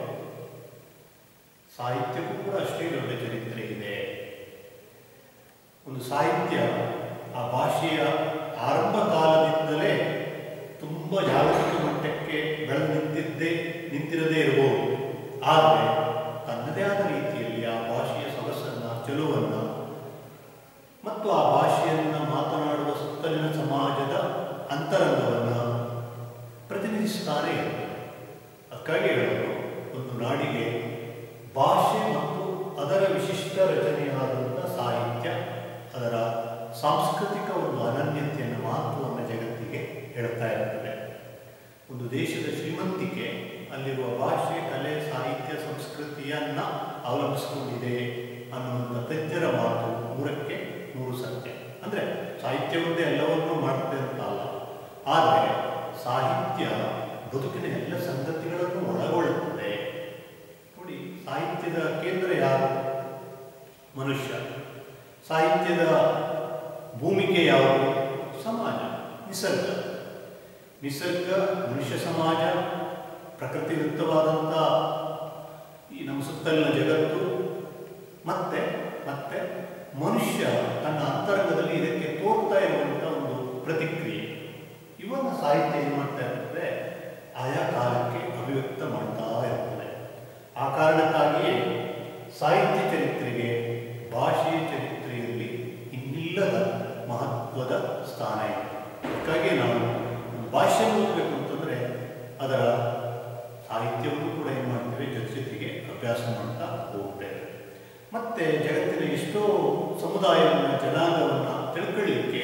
ಸಾಹಿತ್ಯಕ್ಕೂ ಕೂಡ ಅಷ್ಟೇ ದೊಡ್ಡ ಚರಿತ್ರೆ ಇದೆ. ಒಂದು ಸಾಹಿತ್ಯ ಆ ಭಾಷೆಯ ಆರಂಭ ಕಾಲದಿಂದಲೇ ತುಂಬ ಜಾಗತಿಕ ಮಟ್ಟಕ್ಕೆ ಬೆಳೆದು ನಿಂತಿರದೇ ಇರಬಹುದು. ಆದರೆ ತನ್ನದೇ ಆದ ರೀತಿಯಲ್ಲಿ ಆ ಭಾಷೆಯ ಸೊಗಸನ್ನು, ಚೆಲುವನ್ನು ಮತ್ತು ಆ ಭಾಷೆಯನ್ನು ಮಾತನಾಡುವ ಸುತ್ತಲಿನ ಸಮಾಜದ ಅಂತರಂಗವನ್ನು ಪ್ರತಿನಿಧಿಸುತ್ತಾರೆ. ಅದಕ್ಕಾಗಿ ಹೇಳೋದು, ಒಂದು ನಾಡಿಗೆ ಭಾಷೆ ಮತ್ತು ಅದರ ವಿಶಿಷ್ಟ ರಚನೆಯಾದಂಥ ಸಾಹಿತ್ಯ, ಅದರ ಸಾಂಸ್ಕೃತಿಕ ಒಂದು ಅನನ್ಯತೆಯನ್ನು, ಮಹತ್ವವನ್ನು ಜಗತ್ತಿಗೆ ಹೇಳ್ತಾ ಇರ್ತದೆ. ಒಂದು ದೇಶದ ಶ್ರೀಮಂತಿಕೆ ಅಲ್ಲಿರುವ ಭಾಷೆ, ಕಲೆ, ಸಾಹಿತ್ಯ, ಸಂಸ್ಕೃತಿಯನ್ನು ಅವಲಂಬಿಸಿಕೊಂಡಿದೆ ಅನ್ನುವಂಥ ತಜ್ಞರ ಮಾತು 100ಕ್ಕೆ 100 ಸತ್ಯ. ಅಂದರೆ ಸಾಹಿತ್ಯವೊಂದೇ ಎಲ್ಲವನ್ನೂ ಮಾಡುತ್ತೆ ಅಂತ ಅಲ್ಲ, ಆದರೆ ಸಾಹಿತ್ಯ ಬದುಕಿನ ಎಲ್ಲ ಸಂಗತಿಗಳನ್ನು ಒಳಗೊಳ್ಳುತ್ತದೆ. ನೋಡಿ, ಸಾಹಿತ್ಯದ ಕೇಂದ್ರ ಯಾರು? ಮನುಷ್ಯ. ಸಾಹಿತ್ಯದ ಭೂಮಿಕೆ ಯಾವುದು? ಸಮಾಜ, ನಿಸರ್ಗ. ನಿಸರ್ಗ, ಮನುಷ್ಯ ಸಮಾಜ, ಪ್ರಕೃತಿದತ್ತವಾದಂಥ ಈ ನಮ್ಮ ಸುತ್ತಲಿನ ಜಗತ್ತು, ಮತ್ತೆ ಮತ್ತೆ ಮನುಷ್ಯ ತನ್ನ ಅಂತರಂಗದಲ್ಲಿ ಇದಕ್ಕೆ ತೋರ್ತಾ ಇರುವಂಥ ಒಂದು ಪ್ರತಿಕ್ರಿಯೆ, ಇವನ್ನು ಸಾಹಿತ್ಯ ಏನು ಮಾಡ್ತಾ ಇರ್ತದೆ, ಆಯಾ ಕಾಲಕ್ಕೆ ಅಭಿವ್ಯಕ್ತ ಮಾಡ್ತಾ ಇರ್ತದೆ. ಆ ಕಾರಣಕ್ಕಾಗಿಯೇ ಸಾಹಿತ್ಯ ಚರಿತ್ರೆಗೆ ಭಾಷೆಯ ಚರಿತ್ರೆಯಲ್ಲಿ ಇನ್ನಿಲ್ಲದ ಮಹತ್ವದ ಸ್ಥಾನ ಇದೆ. ಅದಕ್ಕಾಗಿ ನಾವು ಭಾಷೆ ಹೋಗಬೇಕು ಅಂತಂದರೆ ಅದರ ಸಾಹಿತ್ಯವನ್ನು ಕೂಡ ಏನು ಮಾಡ್ತೇವೆ, ಜೊತೆಗೆ ಅಭ್ಯಾಸ ಮಾಡ್ತಾ ಹೋಗ್ತೇವೆ. ಮತ್ತು ಜಗತ್ತಿನ ಎಷ್ಟೋ ಸಮುದಾಯವನ್ನು, ಜನಾಂಗವನ್ನು ತಿಳ್ಕೊಳ್ಳಿಕ್ಕೆ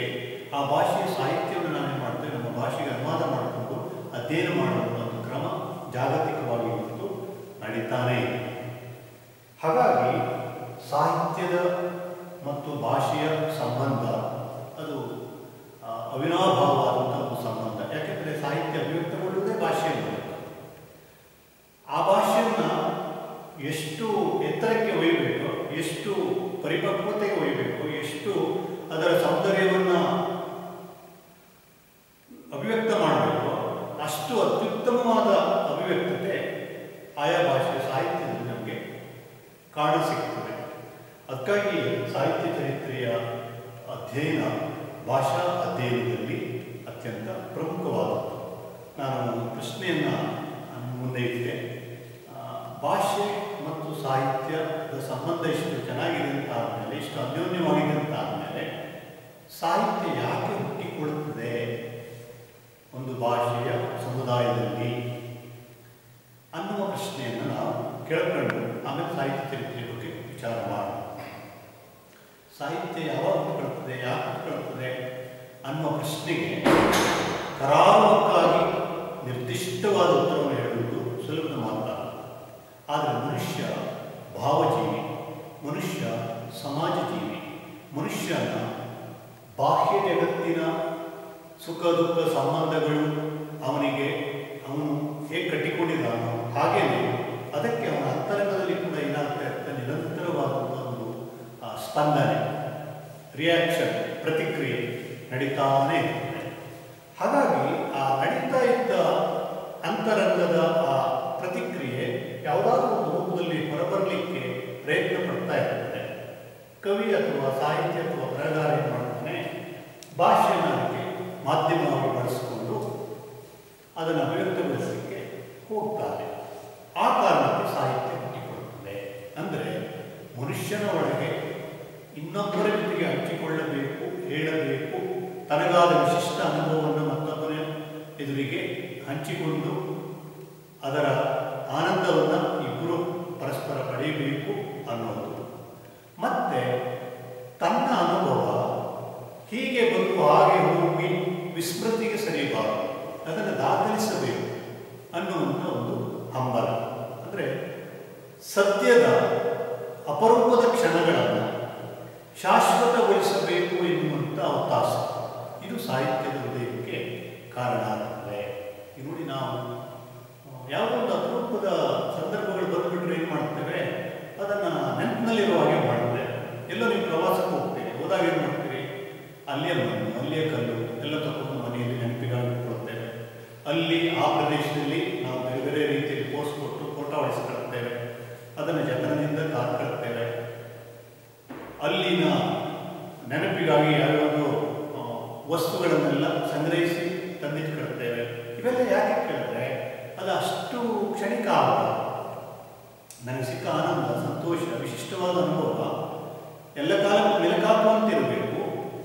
ಆ ಭಾಷೆಯ ಸಾಹಿತ್ಯವನ್ನು ನಾವೇನು ಮಾಡ್ತೇವೆ, ನಮ್ಮ ಭಾಷೆಗೆ ಅನುವಾದ ಮಾಡಿಕೊಂಡು ಅಧ್ಯಯನ ಮಾಡುವಂಥ ಒಂದು ಕ್ರಮ ಜಾಗತಿಕವಾಗಿ ಇವತ್ತು ನಡೀತಾನೇ ಇದೆ. ಹಾಗಾಗಿ ಸಾಹಿತ್ಯದ ಮತ್ತು ಭಾಷೆಯ ಸಂಬಂಧ ಅದು ಅವಿನಾಭಾವವಾದಂಥ ಒಂದು ಸಂಬಂಧ. ಯಾಕೆಂದರೆ ಸಾಹಿತ್ಯ ಅಭಿವ್ಯಕ್ತಗೊಳ್ಳುವುದೇ ಭಾಷೆಯ ಮೂಲಕ. ಆ ಭಾಷೆಯನ್ನು ಎಷ್ಟು ಎತ್ತರಕ್ಕೆ ಒಯ್ಯಬೇಕು, ಎಷ್ಟು ಪರಿಪಕ್ವತೆಗೆ ಒಯ್ಯಬೇಕು, ಎಷ್ಟು ಅದರ ಸೌಂದರ್ಯವನ್ನು ಅಭಿವ್ಯಕ್ತ ಮಾಡಬೇಕು, ಅಷ್ಟು ಅತ್ಯುತ್ತಮವಾದ ಅಭಿವ್ಯಕ್ತತೆ ಆಯಾ ಭಾಷೆಯ ಸಾಹಿತ್ಯದಲ್ಲಿ ನಮಗೆ ಕಾಣಸಿಗ್ತದೆ. ಅದಕ್ಕಾಗಿ ಸಾಹಿತ್ಯ ಚರಿತ್ರೆಯ ಅಧ್ಯಯನ ಭಾಷಾ ಅಧ್ಯಯನದಲ್ಲಿ ಅತ್ಯಂತ ಪ್ರಮುಖವಾದದ್ದು. ನಾನು ಪ್ರಶ್ನೆಯನ್ನು ಮುಂದೆ ಇಟ್ಟೆ. ಭಾಷೆ ಮತ್ತು ಸಾಹಿತ್ಯದ ಸಂಬಂಧ ಇಷ್ಟು ಚೆನ್ನಾಗಿದೆ ಅಂತ ಆದಮೇಲೆ, ಇಷ್ಟು ಅನ್ಯೋನ್ಯವಾಗಿದೆ ಅಂತ ಆದಮೇಲೆ ಸಾಹಿತ್ಯ ಯಾಕೆ ಹುಟ್ಟಿಕೊಳ್ಳುತ್ತದೆ ಒಂದು ಭಾಷೆಯ ಸಮುದಾಯದಲ್ಲಿ ಅನ್ನುವ ಪ್ರಶ್ನೆಯನ್ನು ನಾವು ಕೇಳ್ಕೊಂಡು ಆಮೇಲೆ ಸಾಹಿತ್ಯ ಚರಿತ್ರೆ ಬಗ್ಗೆ ವಿಚಾರ ಮಾಡೋಣ. ಸಾಹಿತ್ಯ ಯಾವಾಗ ಹುಟ್ಟುಕೊಳ್ತದೆ, ಯಾಕೆ ಹುಟ್ಟುಕೊಳ್ತದೆ ಅನ್ನುವ ಪ್ರಶ್ನೆಗೆ ಕರಾರುವಕ್ಕಾಗಿ ನಿರ್ದಿಷ್ಟವಾದ ಉತ್ತರವನ್ನು ಹೇಳುವುದು ಸುಲಭದ ಮಾತಲ್ಲ. ಆದರೆ ಮನುಷ್ಯ ಭಾವಜೀವಿ, ಮನುಷ್ಯ ಸಮಾಜ ಜೀವಿ. ಮನುಷ್ಯನ ಬಾಹ್ಯ ಜಗತ್ತಿನ ಸುಖ ದುಃಖ ಸಂಬಂಧಗಳು ಅವನು ಹೇಗೆ ಕಟ್ಟಿಕೊಂಡಿದ್ದಾನೋ ಹಾಗೆಯೇ ಅದಕ್ಕೆ ಅವನ ಅಂತರಂಗದಲ್ಲಿ ಕೂಡ ಏನಾಗ್ತಾ ಇರ್ತದೆ, ನಿರಂತರವಾದಂಥ ಒಂದು ಸ್ಪಂದನೆ, ರಿಯಾಕ್ಷನ್, ಪ್ರತಿಕ್ರಿಯೆ ನಡೀತಾನೇ ಇರ್ತದೆ. ಹಾಗಾಗಿ ಆ ನಡೀತಾ ಇದ್ದ ಅಂತರಂಗದ ಆ ಪ್ರತಿಕ್ರಿಯೆ ಯಾವುದಾದ್ರೂ ಒಂದು ರೂಪದಲ್ಲಿ ಹೊರಬರಲಿಕ್ಕೆ ಪ್ರಯತ್ನ ಪಡ್ತಾ ಇರ್ತದೆ. ಕವಿ ಅಥವಾ ಸಾಹಿತ್ಯ ಅಥವಾ ಬರಹಗಾರ ಏನು ಮಾಡ್ತಾನೆ, ಭಾಷೆಯನ್ನು ಅದಕ್ಕೆ ಮಾಧ್ಯಮವಾಗಿ ಬಳಸಿಕೊಂಡು ಅದನ್ನು ಅಭಿವ್ಯಕ್ತಗೊಳಿಸಲಿಕ್ಕೆ ಹೋಗ್ತಾರೆ. ಆ ಕಾರಣಕ್ಕೆ ಸಾಹಿತ್ಯ ಹುಟ್ಟಿಕೊಳ್ಳುತ್ತದೆ. ಅಂದರೆ ಮನುಷ್ಯನ ಒಳಗೆ ಇನ್ನೊಬ್ಬರ ಜೊತೆಗೆ ಹಂಚಿಕೊಳ್ಳಬೇಕು, ಹೇಳಬೇಕು, ತನಗಾದ ವಿಶಿಷ್ಟ ಅನುಭವವನ್ನು ಮತ್ತೊಬ್ಬರ ಎದುರಿಗೆ ಹಂಚಿಕೊಂಡು ಅದರ ಆನಂದವನ್ನು ಇಬ್ಬರು ಪರಸ್ಪರ ಪಡೆಯಬೇಕು ಅನ್ನೋದು. ಮತ್ತೆ ತನ್ನ ಅನುಭವ ಹೀಗೆ ಬಂದು ಹಾಗೆ ಹೋಗಿ ವಿಸ್ಮೃತಿಗೆ ಸರಿಬಾರದು, ಅದನ್ನು ದಾಖಲಿಸಬೇಕು ಅನ್ನುವಂಥ ಒಂದು ಹಂಬಲ. ಅಂದರೆ ಸತ್ಯದ ಅಪರೂಪದ ಕ್ಷಣಗಳನ್ನು ಶಾಶ್ವತಗೊಳಿಸಬೇಕು ಎನ್ನುವಂಥ ಅವಕಾಶ ಇದು ಸಾಹಿತ್ಯದ ಉದಯಕ್ಕೆ ಕಾರಣ ಆಗುತ್ತದೆ. ಈಗ ನೋಡಿ, ನಾವು ಯಾವುದೋ ಒಂದು ಅಪರೂಪದ ಸಂದರ್ಭಗಳು ಬಂದುಬಿಟ್ರೆ ಏನು ಮಾಡ್ತೇವೆ, ಅದನ್ನು ನೆನಪಿನಲ್ಲಿರುವ ಹಾಗೆ ಮಾಡ್ತೇವೆ. ಎಲ್ಲೋ ನೀವು ಪ್ರವಾಸಕ್ಕೆ ಹೋಗ್ತೀರಿ, ಹೋದಾಗ ಏನು ಮಾಡ್ತೀರಿ, ಅಲ್ಲಿಯ ಮಣ್ಣು, ಅಲ್ಲಿಯ ಕಲ್ಲು ಎಲ್ಲ ತಗೊಂಡು ಮನೆಯಲ್ಲಿ ನೆನಪಿಗಾಗಿ ಇಟ್ಕೊಳ್ತೇವೆ. ಅಲ್ಲಿ ಆ ಪ್ರದೇಶದಲ್ಲಿ ನಾವು ಬೇರೆ ಬೇರೆ ರೀತಿಯಲ್ಲಿ ಪೋಸ್ಟ್ ಕೊಟ್ಟು ಫೋಟೋ ಹೊಡಿಸ್ಕೊಳ್ತೇವೆ, ಅದನ್ನು ಜತನದಿಂದ ಕಾತ್ಕೊಳ್ತೇವೆ. ಅಲ್ಲಿನ ನೆನಪಿಗಾಗಿ ಯಾವ್ಯಾವುದೋ ವಸ್ತುಗಳನ್ನೆಲ್ಲ ಸಂಗ್ರಹಿಸಿ ತಂದಿಟ್ಕೊಳ್ತೇವೆ. ಇವೆಲ್ಲ ಯಾಕೆ ಕೇಳಿದ್ರೆ ಅದು ಅಷ್ಟು ಕ್ಷಣಿಕ ಆನಂದ, ನನಗೆ ಸಿಕ್ಕ ಆನಂದ, ಸಂತೋಷ, ವಿಶಿಷ್ಟವಾದ ಅನುಭವ ಎಲ್ಲ ಕಾಲಕ್ಕೂ ಮೆಲುಕಾಗುವಂತಿರಬೇಕು.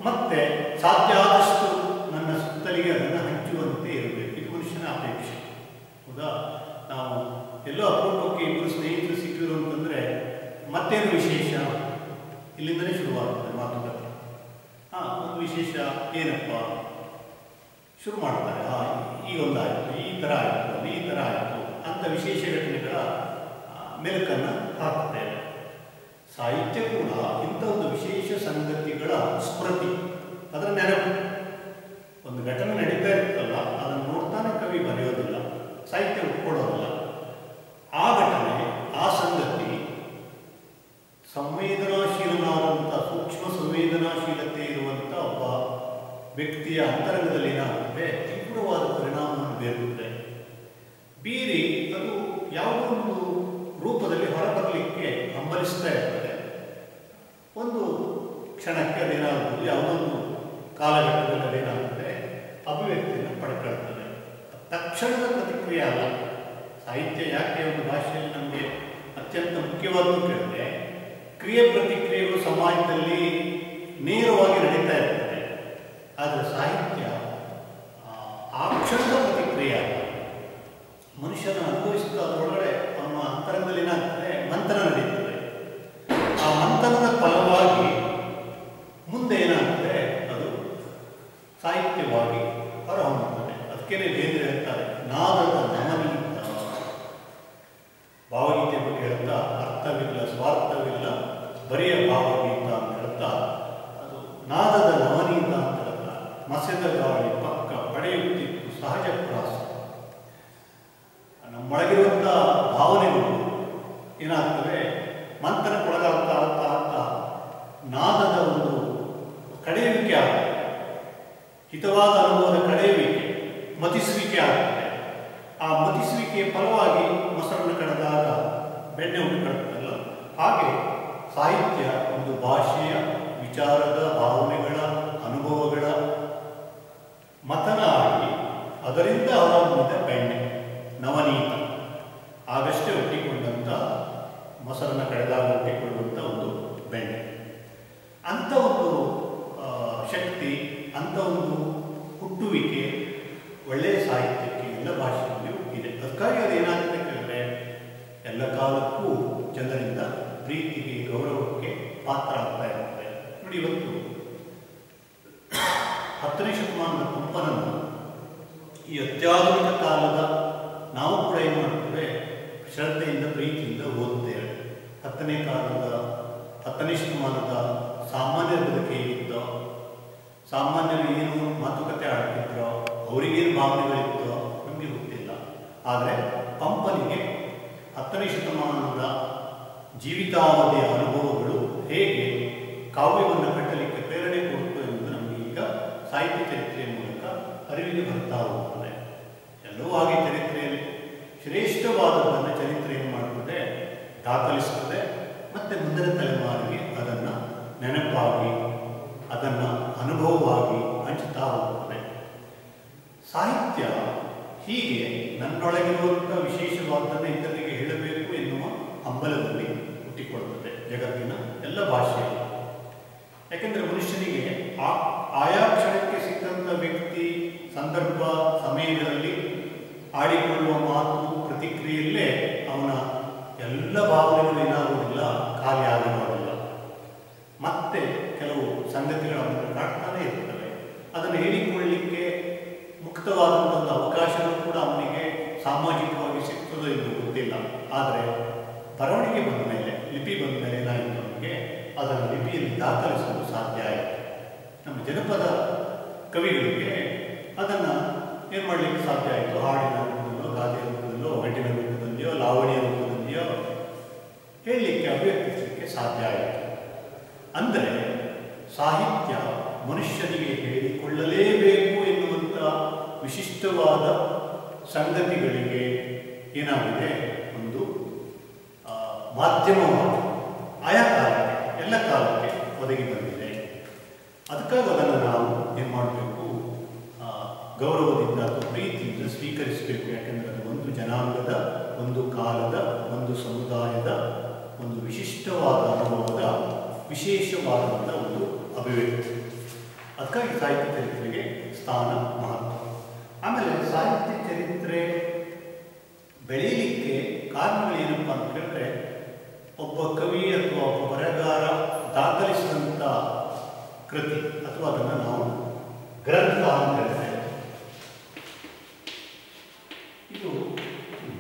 ಮತ್ತೆ ಸಾಧ್ಯ ಆದಷ್ಟು ನನ್ನ ಸುತ್ತಲಿಗೆ ಅದನ್ನು ಹಂಚುವಂತೆ ಇರಬೇಕು. ಇದು ಮನುಷ್ಯನ ಅಪೇಕ್ಷೆ. ಹೌದಾ? ನಾವು ಎಲ್ಲೋ ಅಪರೂಪಕ್ಕೆ ಇಬ್ಬರು ಸ್ನೇಹಿತರು ಸಿಕ್ಕಿದ್ರು ಅಂತಂದರೆ ಮತ್ತೇನು ವಿಶೇಷ, ಇಲ್ಲಿಂದಲೇ ಶುರುವಾಗ್ತದೆ ಮಾತುಕತೆ. ಒಂದು ವಿಶೇಷ ಏನಪ್ಪ ಶುರು ಮಾಡ್ತಾರೆ. ಈಗೊಂದಾಯಿತು, ಈ ಥರ ಆಯಿತು, ಈ ಥರ ಆಯಿತು ಅಂತ ವಿಶೇಷ ಘಟನೆಗಳ ಮೆಲುಕನ್ನು ಹಾಕ್ತೇವೆ. ಸಾಹಿತ್ಯ ಕೂಡ ಇಂಥ ಒಂದು ವಿಶೇಷ ಸಂಗತಿಗಳ ಸ್ಮೃತಿ, ಅದರ ನೆನಪು. ಒಂದು ಘಟನೆ ನಡೀತಾ ಇರುತ್ತಲ್ಲ, ಅದನ್ನು ನೋಡ್ತಾನೆ ಕವಿ ಬರೆಯೋದಿಲ್ಲ, ಸಾಹಿತ್ಯ ಉಟ್ಕೊಳ್ಳೋದಿಲ್ಲ. ಆ ಘಟನೆ, ಆ ಸಂಗತಿ ಸಂವೇದನಾಶೀಲನಾದಂಥ, ಸೂಕ್ಷ್ಮ ಸಂವೇದನಾಶೀಲತೆ ಇರುವಂಥ ಒಬ್ಬ ವ್ಯಕ್ತಿಯ ಅಂತರಂಗದಲ್ಲಿ ಏನಾಗುತ್ತೆ, ತೀವ್ರವಾದ ಪರಿಣಾಮವನ್ನು ಬೀರುತ್ತದೆ. ಬೀರಿ ಅದು ಯಾವುದೋ ಒಂದು ರೂಪದಲ್ಲಿ ಹೊರಬರಲಿಕ್ಕೆ ಹಂಬಲಿಸ್ತಾ ಇರ್ತದೆ. ಒಂದು ಕ್ಷಣಕ್ಕೆ ಅದೇನಾಗುವುದು, ಯಾವುದೊಂದು ಕಾಲಘಟ್ಟದಲ್ಲಿ ಅದೇನಾಗುತ್ತೆ, ಅಭಿವ್ಯಕ್ತಿಯನ್ನು ಪಡ್ಕೊಳ್ತದೆ. ತಕ್ಷಣದ ಪ್ರತಿಕ್ರಿಯೆ ಅಲ್ಲ. ಸಾಹಿತ್ಯ ಯಾಕೆ ಒಂದು ಭಾಷೆಯಲ್ಲಿ ನಮಗೆ ಅತ್ಯಂತ ಮುಖ್ಯವಾದ್ದು ಕೇಳಿದ್ರೆ, ಕ್ರಿಯೆ ಪ್ರತಿಕ್ರಿಯೆಗಳು ಸಮಾಜದಲ್ಲಿ ನೇರವಾಗಿ ನಡೀತಾ ಇರ್ತದೆ. ಆದರೆ ಸಾಹಿತ್ಯ ಆ ಕ್ಷಣದ ಪ್ರತಿಕ್ರಿಯೆ ಮನುಷ್ಯನ ಅನುಭವಿಸುತ್ತಾ ಅದರೊಳಗಡೆ ಅವನ ಅಂತರಂಗದಲ್ಲಿ ಏನಾಗ್ತದೆ, ಮಂಥನ ನಡೆಯುತ್ತದೆ. ಆ ಮಂಥನದ ಫಲವಾಗಿ ಮುಂದೆ ಏನಾಗ್ತದೆ, ಅದು ಸಾಹಿತ್ಯವಾಗಿ ಹೊರಹೊಮ್ಮುತ್ತದೆ. ಅದಕ್ಕೇನೆ ಬೇಂದ್ರೆ ಹೇಳ್ತಾರೆ, ನಾದದ ನಮನೀತ. ಭಾವಗೀತೆ ಬಗ್ಗೆ ಹೇಳ್ತಾ ಅರ್ಥವಿಲ್ಲ, ಸ್ವಾರ್ಥವಿಲ್ಲ, ಬರೆಯ ಭಾವಗೀತ ಅಂತ ಹೇಳ್ತಾ ಅದು ನಾದದ ನವನೀತ ಅಂತ ಹೇಳ್ತಾ, ಮಸೆದ ಗಾಳಿ ಪಕ್ಕ ಪಡೆಯುತ್ತಿತ್ತು ಸಹಜ ಪ್ರಾಸ. ನಮ್ಮೊಳಗಿರುವಂಥ ಭಾವನೆಗಳು ಏನಾಗ್ತವೆ, ಮಂಥನಕ್ಕೊಳಗಾಗ್ತಾ ಆಗ್ತಾ ಆಗ್ತಾ ನಾದದ ಒಂದು ಕಡೆಯುವಿಕೆ ಆಗ್ತದೆ, ಹಿತವಾದ ಅನುಭವದ ಕಡೆಯುವಿಕೆ, ಮತಿಸುವಿಕೆ ಆಗ್ತದೆ. ಆ ಮತಿಸುವಿಕೆಯ ಫಲವಾಗಿ ಮೊಸರನ್ನು ಕಳೆದಾಗ ಬೆಣ್ಣೆ ಉಂಟು ಕಡುತ್ತಲ್ಲ, ಹಾಗೆ ಸಾಹಿತ್ಯ ಒಂದು ಭಾಷೆಯ, ವಿಚಾರದ, ಭಾವನೆಗಳ, ಅನುಭವಗಳ ಮಥನ ಆಗಿ ಅದರಿಂದ ಹೊರಹೊಮ್ಮಿದ ಬೆಣ್ಣೆ ನವನೀತ. ಆಗಷ್ಟೇ ಒಟ್ಟಿಕೊಂಡಂಥ ಮೊಸರನ್ನು ಕಳೆದಾಗ ಒಟ್ಟಿಕೊಳ್ಳುವಂಥ ಒಂದು ಬೆಣ್ಣೆ. ಅಂಥ ಒಂದು ಶಕ್ತಿ, ಅಂಥ ಒಂದು ಹುಟ್ಟುವಿಕೆ ಒಳ್ಳೆಯ ಸಾಹಿತ್ಯಕ್ಕೆ ಎಲ್ಲ ಭಾಷೆಯಲ್ಲಿಯೂ ಇದೆ. ಅದಕ್ಕಾಗಿ ಅದೇನಾಗುತ್ತೆ ಕೇಳಿದ್ರೆ ಎಲ್ಲ ಕಾಲಕ್ಕೂ ಜನರಿಂದ ಪ್ರೀತಿಗೆ, ಗೌರವಕ್ಕೆ ಪಾತ್ರ ಆಗ್ತಾ ಇರುತ್ತೆ. ನೋಡಿ, ಇವತ್ತು 10ನೇ ಶತಮಾನದ ಪಂಪನನ್ನು ಈ ಅತ್ಯಾಧುನಿಕ ಕಾಲದ ನಾವು ಕೂಡ ಏನು ಮಾಡ್ತೇವೆ, ಶ್ರದ್ಧೆಯಿಂದ, ಪ್ರೀತಿಯಿಂದ ಓದುತ್ತೇವೆ. 10ನೇ ಶತಮಾನದ ಸಾಮಾನ್ಯರ ಬದುಕು ಹೇಗಿತ್ತೋ, ಸಾಮಾನ್ಯರು ಏನು ಮಾತುಕತೆ ಆಡ್ತಿದ್ರೋ, ಅವರಿಗೇನು ಭಾವನೆಗಳಿತ್ತೋ ನಮಗೆ ಗೊತ್ತಿಲ್ಲ. ಆದರೆ ಪಂಪನಿಗೆ 10ನೇ ಶತಮಾನದ ಜೀವಿತಾವಧಿಯ ಅನುಭವಗಳು ಹೇಗೆ ಕಾವ್ಯವನ್ನು ಕಟ್ಟಲಿಕ್ಕೆ ಪ್ರೇರಣೆ ಕೊಡುತ್ತೆ ಎಂಬುದು ನಮಗೆ ಈಗ ಸಾಹಿತ್ಯ ಚರಿತ್ರೆಯ ಮೂಲಕ ಅರಿವಿಗೆ ಬರ್ತಾ ಹೋಗುತ್ತದೆ. ಎಲ್ಲವೂ ಹಾಗೆ ಚರಿತ್ರೆಯಲ್ಲಿ ಶ್ರೇಷ್ಠವಾದದ್ದನ್ನು ಚರಿತ್ರೆ ಏನು ಮಾಡುತ್ತದೆ, ದಾಖಲಿಸುತ್ತದೆ. ಮತ್ತು ಮುಂದಿನ ತಲೆಮಾರಿಗೆ ಅದನ್ನು ನೆನಪಾಗಿ, ಅದನ್ನು ಅನುಭವವಾಗಿ ಹಂಚುತ್ತಾ ಹೋಗುತ್ತದೆ. ಸಾಹಿತ್ಯ ಹೀಗೆ ನನ್ನೊಳಗಿರುವಂಥ ವಿಶೇಷವಾದನ್ನು ಇತರರಿಗೆ ಹೇಳಬೇಕು ಎನ್ನುವ ಹಂಬಲದಲ್ಲಿ ಹುಟ್ಟಿಕೊಳ್ಳುತ್ತದೆ ಜಗತ್ತಿನ ಎಲ್ಲ ಭಾಷೆಯಲ್ಲಿ. ಯಾಕೆಂದರೆ ಮನುಷ್ಯನಿಗೆ ಆಯಾ ಕ್ಷಣಕ್ಕೆ ಸಿಕ್ಕಂಥ ವ್ಯಕ್ತಿ, ಸಂದರ್ಭ, ಸಮಯಗಳಲ್ಲಿ ಆಡಿಕೊಳ್ಳುವ ಮಾತು, ಪ್ರತಿಕ್ರಿಯೆಯಲ್ಲೇ ಅವನ ಎಲ್ಲ ಭಾವನೆಗಳು ಏನಾಗುವುದಿಲ್ಲ, ಖಾಲಿ ಆಗಿರುವುದಿಲ್ಲ. ಮತ್ತೆ ಕೆಲವು ಸಂಗತಿಗಳನ್ನು ಕಾಡ್ತಾನೆ ಇರ್ತವೆ. ಅದನ್ನು ಹೇಳಿಕೊಳ್ಳಲಿಕ್ಕೆ ಮುಕ್ತವಾದಂಥ ಒಂದು ಅವಕಾಶವೂ ಕೂಡ ಅವನಿಗೆ ಸಾಮಾಜಿಕವಾಗಿ ಸಿಗ್ತದೋ ಎಂದು ಗೊತ್ತಿಲ್ಲ. ಆದರೆ ಬರವಣಿಗೆ ಬಂದ ಮೇಲೆ, ಲಿಪಿ ಬಂದ ಮೇಲೆ ಏನಾಯಿತು, ನಮಗೆ ಅದನ್ನು ಲಿಪಿಯಲ್ಲಿ ದಾಖಲಿಸಲು ಸಾಧ್ಯ ಆಯಿತು. ನಮ್ಮ ಜನಪದ ಕವಿಗಳಿಗೆ ಅದನ್ನು ಏನು ಮಾಡಲಿಕ್ಕೆ ಸಾಧ್ಯ ಆಯಿತು, ಹಾಡಿನ ರೂಪದಲ್ಲೋ, ಗಾದೆಯ ರೂಪದಲ್ಲೋ, ಒಗಟಿನ ರೂಪದಲ್ಲಿಯೋ, ಲಾವಣಿಯ ರೂಪದಲ್ಲಿಯೋ ಹೇಳಲಿಕ್ಕೆ, ಅಭಿವ್ಯಕ್ತಿಸಲಿಕ್ಕೆ ಸಾಧ್ಯ ಆಯಿತು. ಅಂದರೆ ಸಾಹಿತ್ಯ ಮನುಷ್ಯನಿಗೆ ಹೇಳಿಕೊಳ್ಳಲೇಬೇಕು ಎನ್ನುವಂಥ ವಿಶಿಷ್ಟವಾದ ಸಂಗತಿಗಳಿಗೆ ಏನಾಗಿದೆ, ಒಂದು ಮಾಧ್ಯಮವಾಗಿ ಆಯಾ ಕಾಲಕ್ಕೆ, ಎಲ್ಲ ಕಾಲಕ್ಕೆ ಒದಗಿ ಬಂದಿದೆ. ಅದಕ್ಕಾಗಿ ಅದನ್ನು ನಾವು ಏನು ಮಾಡಬೇಕು, ಗೌರವದಿಂದ ಅಥವಾ ಪ್ರೀತಿಯಿಂದ ಸ್ವೀಕರಿಸಬೇಕು. ಯಾಕೆಂದರೆ ಅದು ಒಂದು ಜನಾಂಗದ, ಒಂದು ಕಾಲದ, ಒಂದು ಸಮುದಾಯದ, ಒಂದು ವಿಶಿಷ್ಟವಾದ ಅನುಭವದ ವಿಶೇಷವಾದಂಥ ಒಂದು ಅಭಿವ್ಯಕ್ತಿ. ಅದಕ್ಕಾಗಿ ಸಾಹಿತ್ಯ ಚರಿತ್ರೆಗೆ ಸ್ಥಾನ, ಮಹತ್ವ. ಆಮೇಲೆ ಸಾಹಿತ್ಯ ಚರಿತ್ರೆ ಬೆಳೀಲಿಕ್ಕೆ ಕಾರಣಗಳೇನಪ್ಪ ಅಂತ ಕೇಳಿದ್ರೆ, ಒಬ್ಬ ಕವಿ ಅಥವಾ ಒಬ್ಬ ಬರಹಗಾರ ದಾಖಲಿಸಿದಂಥ ಕೃತಿ ಅಥವಾ ಅದನ್ನು ನಾವು ಗ್ರಂಥ ಅಂತ ಹೇಳ್ತೇವೆ. ಇದು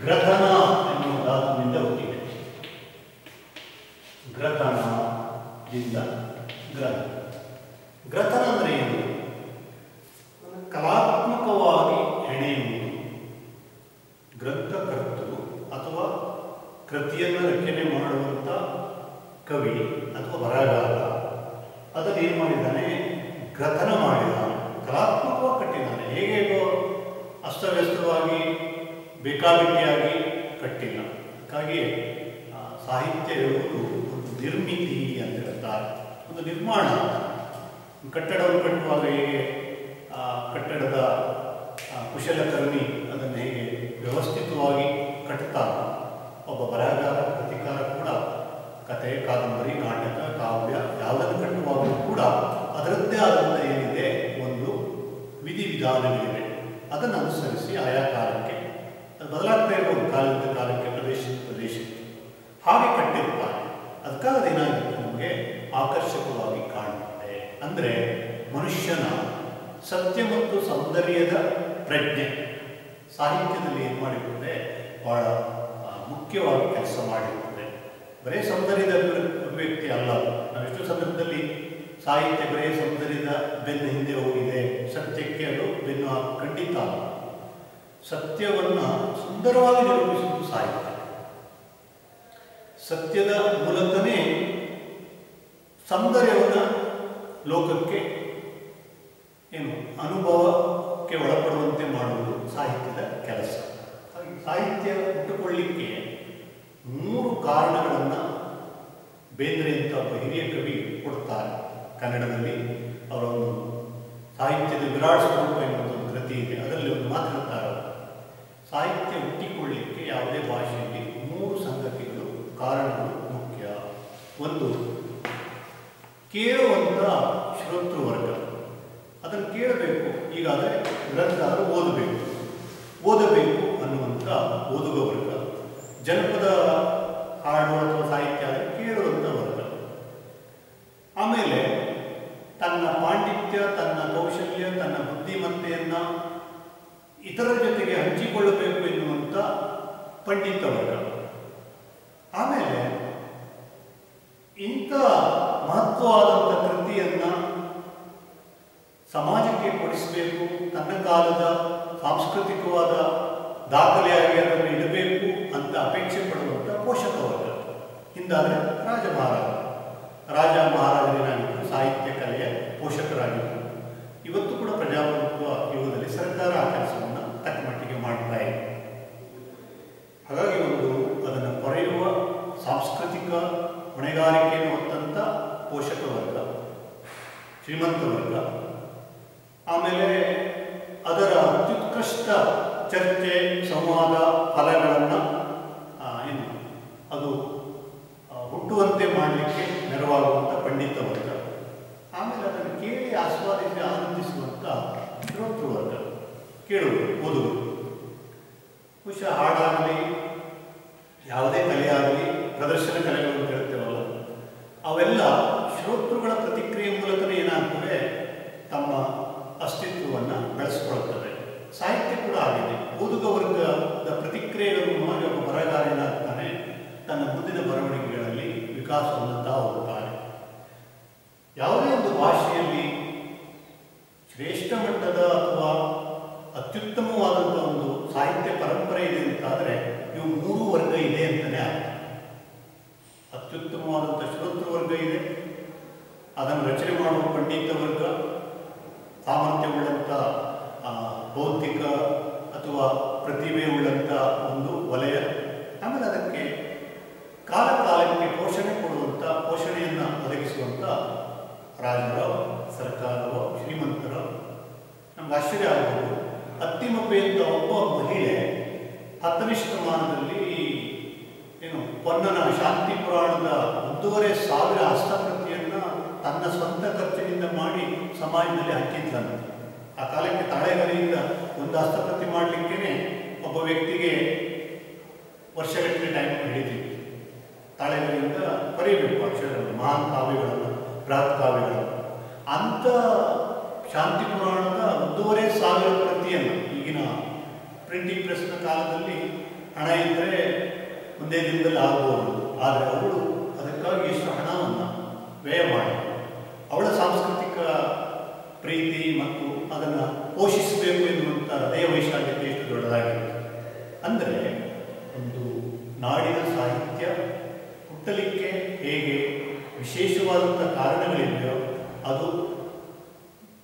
ಗ್ರಥನ ಎನ್ನುವ ಧಾತುವಿನಿಂದ ಹುಟ್ಟಿದೆ. ಗ್ರಥನದಿಂದ ಗ್ರಂಥ. ಗ್ರಥನ ಅಂದರೆ ಏನು? ಕಲಾತ್ಮಕವಾಗಿ ಹೆಣೆಯುವುದು. ಗ್ರಂಥಕರ್ತರು ಅಥವಾ ಕೃತಿಯನ್ನು ರಚನೆ ಮಾಡುವಂಥ ಕವಿ ಅಥವಾ ಬರಹಗಾರ ಅದನ್ನು ಏನು ಮಾಡಿದ್ದಾನೆ, ಗ್ರಥನ ಮಾಡಿದ್ದಾನೆ, ಕಲಾತ್ಮಕವಾಗಿ ಕಟ್ಟಿದ್ದಾನೆ. ಹೇಗೇಗೋ ಅಸ್ತವ್ಯಸ್ತವಾಗಿ ಬೇಕಾಬಿಟ್ಟಿಯಾಗಿ ಕಟ್ಟಿಲ್ಲ. ಅದಕ್ಕಾಗಿ ಸಾಹಿತ್ಯ ಇರುವುದು ಒಂದು ನಿರ್ಮಿತಿ ಅಂತ ಹೇಳ್ತಾರೆ, ಒಂದು ನಿರ್ಮಾಣ. ಕಟ್ಟಡವನ್ನು ಕಟ್ಟುವಾಗ ಹೇಗೆ ಕಟ್ಟಡದ ಕುಶಲಕರ್ಮಿ ಅದನ್ನು ಹೇಗೆ ವ್ಯವಸ್ಥಿತವಾಗಿ ಕಟ್ಟುತ್ತಾನೆ, ಒಬ್ಬ ಬರಹಗಾರ, ಕೃತಿಕಾರ ಕೂಡ ಕಥೆ, ಕಾದಂಬರಿ, ನಾಟಕ, ಕಾವ್ಯ ಯಾವುದನ್ನು ಕಟ್ಟುವಾಗಲೂ ಕೂಡ ಅದರದ್ದೇ ಆದಂಥ ಏನಿದೆ ಒಂದು ವಿಧಿವಿಧಾನಗಳಿವೆ. ಅದನ್ನು ಅನುಸರಿಸಿ ಆಯಾ ಕಾಲಕ್ಕೆ ಅದು ಬದಲಾಗ್ತಾ ಇರ್ಬೋದು. ಹಾಗೆ ಕಟ್ಟಿರ್ತಾರೆ. ಅದಕ್ಕಾಗಿ ಅದೇನಾಗುತ್ತೆ, ನಮಗೆ ಆಕರ್ಷಕವಾಗಿ ಕಾಣುತ್ತೆ. ಅಂದರೆ ಮನುಷ್ಯನ ಸತ್ಯ ಮತ್ತು ಸೌಂದರ್ಯದ ಪ್ರಜ್ಞೆ ಸಾಹಿತ್ಯದಲ್ಲಿ ಏನು ಮಾಡಿರ್ತದೆ, ಬಹಳ ಮುಖ್ಯವಾಗಿ ಕೆಲಸ ಮಾಡಿರ್ತದೆ. ಬರೀ ಸೌಂದರ್ಯದ ಅಭಿವ್ಯಕ್ತಿ ಅಲ್ಲ. ನಾವೆಷ್ಟೋ ಸಂದರ್ಭದಲ್ಲಿ ಸಾಹಿತ್ಯ ಬರೀ ಸೌಂದರ್ಯದ ಬೆನ್ನ ಹಿಂದೆ ಹೋಗಿದೆ, ಸತ್ಯಕ್ಕೆ ಅದು ಬೆನ್ನು ಖಂಡಿತ ಅಲ್ಲ. ಸತ್ಯವನ್ನು ಸುಂದರವಾಗಿ ನಿರೂಪಿಸುವುದು ಸಾಹಿತ್ಯ. ಸತ್ಯದ ಮೂಲಕನೇ ಸೌಂದರ್ಯವನ್ನು ಲೋಕಕ್ಕೆ ಏನು ಅನುಭವಕ್ಕೆ ಒಳಪಡುವಂತೆ ಮಾಡುವುದು ಸಾಹಿತ್ಯದ ಕೆಲಸ. ಸಾಹಿತ್ಯ ಹುಟ್ಟುಕೊಳ್ಳಿಕ್ಕೆ 3 ಕಾರಣಗಳನ್ನು ಬೇಂದ್ರೆ ಅಂತ ಒಬ್ಬ ಹಿರಿಯ ಕವಿ ಕೊಡ್ತಾರೆ. ಕನ್ನಡದಲ್ಲಿ ಅವರ ಒಂದು ಸಾಹಿತ್ಯದ ವಿರಾಟ್ ಸ್ವರೂಪ ಎನ್ನುವಂಥ ಒಂದು ಕೃತಿ ಇದೆ. ಅದರಲ್ಲಿ ಒಂದು ಮಾತಾಡ್ತಾರೆ, ಸಾಹಿತ್ಯ ಹುಟ್ಟಿಕೊಳ್ಳಿಕ್ಕೆ ಯಾವುದೇ ಭಾಷೆಯಲ್ಲಿ 3 ಸಂಗತಿಗಳು, ಕಾರಣಗಳು ಮುಖ್ಯ. ಒಂದು, ಕೇಳುವಂಥ ಶ್ರೋತೃವರ್ಗ, ಅದನ್ನು ಕೇಳಬೇಕು. ಈಗಾದರೆ ಗ್ರಂಥ ಆದರೆ ಓದಬೇಕು ಅನ್ನುವಂಥ ಓದುಗ ವರ್ಗ. ಜನಪದ ಹಾಡು ಅಥವಾ ಸಾಹಿತ್ಯ ಆದರೆ ಕೇಳುವಂಥ ವರ್ಗ. ಆಮೇಲೆ ತನ್ನ ಪಾಂಡಿತ್ಯ, ತನ್ನ ಕೌಶಲ್ಯ, ತನ್ನ ಬುದ್ಧಿಮತ್ತೆಯನ್ನು ಇತರರ ಜೊತೆಗೆ ಹಂಚಿಕೊಳ್ಳಬೇಕು ಎನ್ನುವಂಥ ಪಂಡಿತ ವರ್ಗ. ಆಮೇಲೆ ಇಂಥ ಮಹತ್ವವಾದಂಥ ಕೃತಿಯನ್ನು ಸಮಾಜಕ್ಕೆ ಕೊಡಿಸಬೇಕು, ತನ್ನ ಕಾಲದ ಸಾಂಸ್ಕೃತಿಕವಾದ ದಾಖಲೆಯಾಗಿ ಅದನ್ನು ಇಡಬೇಕು ಅಂತ ಅಪೇಕ್ಷೆ ಪಡುವಂಥ ಪೋಷಕ ವರ್ಗ. ಹಿಂದಾದರೆ ರಾಜ ಮಹಾರಾಜರೇನಾಗಿದ್ದರು, ಸಾಹಿತ್ಯ ಕಲೆಯ ಪೋಷಕರಾಗಿದ್ದರು. ಇವತ್ತು ಕೂಡ ಪ್ರಜಾಪ್ರಭುತ್ವ ಯುಗದಲ್ಲಿ ಸರ್ಕಾರ ಆ ಕೆಲಸವನ್ನು ತಕ್ಕ ಮಟ್ಟಿಗೆ ಮಾಡ್ತಾ ಇದೆ. ಹಾಗಾಗಿ ಒಂದು ಅದನ್ನು ಪೊರೆಯುವ ಸಾಂಸ್ಕೃತಿಕ ಹೊಣೆಗಾರಿಕೆಯನ್ನು ಹೊತ್ತಂಥ ಪೋಷಕ ವರ್ಗ, ಶ್ರೀಮಂತ ವರ್ಗ. ಆಮೇಲೆ ಅದರ ಅತ್ಯುತ್ಕೃಷ್ಟ ಚರ್ಚೆ, ಸಂವಾದ, ಫಲಗಳನ್ನು ಅದು ಹುಟ್ಟುವಂತೆ ಮಾಡಲಿಕ್ಕೆ ನೆರವಾಗುವಂಥ ಪಂಡಿತ ವರ್ಗ. ಆಮೇಲೆ ಅದನ್ನು ಕೇಳಿ ಆಸ್ವಾದಿಸಿ ಆನಂದಿಸುವಂಥ ಶ್ರೋತೃವರ್ಗ, ಕೇಳುವುದು, ಓದುವುದು. ಬಹುಶಃ ಹಾಡಾಗಲಿ, ಯಾವುದೇ ಕಲೆಯಾಗಲಿ, ಪ್ರದರ್ಶನ ಕಲೆಗಳು ಅಂತ ಹೇಳ್ತೇವಲ್ಲ, ಅವೆಲ್ಲ ಶ್ರೋತೃಗಳ ಪ್ರತಿಕ್ರಿಯೆ ಮೂಲಕನೇ ಏನಾಗ್ತವೆ, ತಮ್ಮ ಅಸ್ತಿತ್ವವನ್ನು ಬೆಳೆಸ್ಕೊಳ್ತವೆ. ಸಾಹಿತ್ಯ ಕೂಡ ಆಗಿದೆ. ಓದುಗ ವರ್ಗದ ಪ್ರತಿಕ್ರಿಯೆಗಳು ಮಾಡಿ ಒಬ್ಬ ಬರಹಗಾರ ಏನಾಗ್ತಾನೆ, ತನ್ನ ಮುಂದಿನ ಬರವಣಿಗೆಗಳಲ್ಲಿ ವಿಕಾಸ ಹೊಂದುತ್ತಾ ಹೋಗುತ್ತಾರೆ. ಯಾವುದೇ ಒಂದು ಭಾಷೆಯಲ್ಲಿ ಶ್ರೇಷ್ಠ ಮಟ್ಟದ ಅಥವಾ ಅತ್ಯುತ್ತಮವಾದಂಥ ಒಂದು ಸಾಹಿತ್ಯ ಪರಂಪರೆ ಇದೆ ಅಂತಾದರೆ ಇವು 3 ವರ್ಗ ಇದೆ ಅಂತಲೇ ಅರ್ಥ. ಅತ್ಯುತ್ತಮವಾದಂಥ ಶ್ರೋತೃವರ್ಗ ಇದೆ, ಅದನ್ನು ರಚನೆ ಮಾಡುವ ಪಂಡಿತ ವರ್ಗ, ಸಾಮರ್ಥ್ಯವುಳ್ಳಂಥ ಬೌದ್ಧಿಕ ಅಥವಾ ಪ್ರತಿಭೆ ಉಳ್ಳಂಥ ಒಂದು ವಲಯ. ಆಮೇಲೆ ಅದಕ್ಕೆ ಕಾಲಕ್ಕೆ ಪೋಷಣೆ ಕೊಡುವಂಥ, ಪೋಷಣೆಯನ್ನು ಒದಗಿಸುವಂಥ ರಾಜರ, ಸರ್ಕಾರವೋ, ಶ್ರೀಮಂತರ. ನಮ್ಗೆ ಆಶ್ಚರ್ಯ ಆಗ್ಬೋದು, ಅತ್ತಿಮಬ್ಬೆ ಅಂತ ಒಬ್ಬ ಮಹಿಳೆ 10ನೇ ಶತಮಾನದಲ್ಲಿ ಪೊನ್ನನ ಶಾಂತಿ ಪುರಾಣದ 1,500 ಹಸ್ತಪ್ರತಿಯನ್ನು ತನ್ನ ಸ್ವಂತ ಖರ್ಚಿನಿಂದ ಮಾಡಿ ಸಮಾಜದಲ್ಲಿ ಹಂಚಿದ್ಲಂತೆ. ಆ ಕಾಲಕ್ಕೆ ತಾಳೆಗರಿಯಿಂದ ಒಂದು ಹಸ್ತಪ್ರತಿ ಮಾಡಲಿಕ್ಕೇ ಒಬ್ಬ ವ್ಯಕ್ತಿಗೆ ವರ್ಷಗಟ್ಟಲೆ ಟೈಮ್ ಹಿಡಿತಿತ್ತು. ತಾಳೆಗರಿಯಿಂದ ಬರೆಯಬೇಕು ಅಕ್ಷರಗಳು, ಮಹಾನ್ ಕಾವ್ಯಗಳನ್ನು, ಬೃಹತ್ ಕಾವ್ಯಗಳನ್ನು. ಅಂಥ ಶಾಂತಿ ಪುರಾಣದ 1,500 ಪ್ರತಿಯನ್ನು, ಈಗಿನ ಪ್ರಿಂಟಿಂಗ್ ಪ್ರೆಸ್ನ ಕಾಲದಲ್ಲಿ ಹಣ ಇದ್ದರೆ ಒಂದೇ ದಿನದಲ್ಲಿ ಆಗಬಹುದು. ಆದರೆ ಅವಳು ಅದಕ್ಕಾಗಿ ಎಷ್ಟು ಹಣವನ್ನು ವ್ಯಯ ಮಾಡಿ ಅವಳ ಸಾಂಸ್ಕೃತಿಕ ಪ್ರೀತಿ ಮತ್ತು ಅದನ್ನು ಪೋಷಿಸಬೇಕು ಎನ್ನುವಂಥ ಹೃದಯ ವೈಶಾಲ್ಯತೆ ಎಷ್ಟು ದೊಡ್ಡದಾಗಿರುತ್ತೆ. ಅಂದರೆ ಒಂದು ನಾಡಿನ ಸಾಹಿತ್ಯ ಹುಟ್ಟಲಿಕ್ಕೆ ಹೇಗೆ ವಿಶೇಷವಾದಂಥ ಕಾರಣಗಳಿವೆಯೋ ಅದು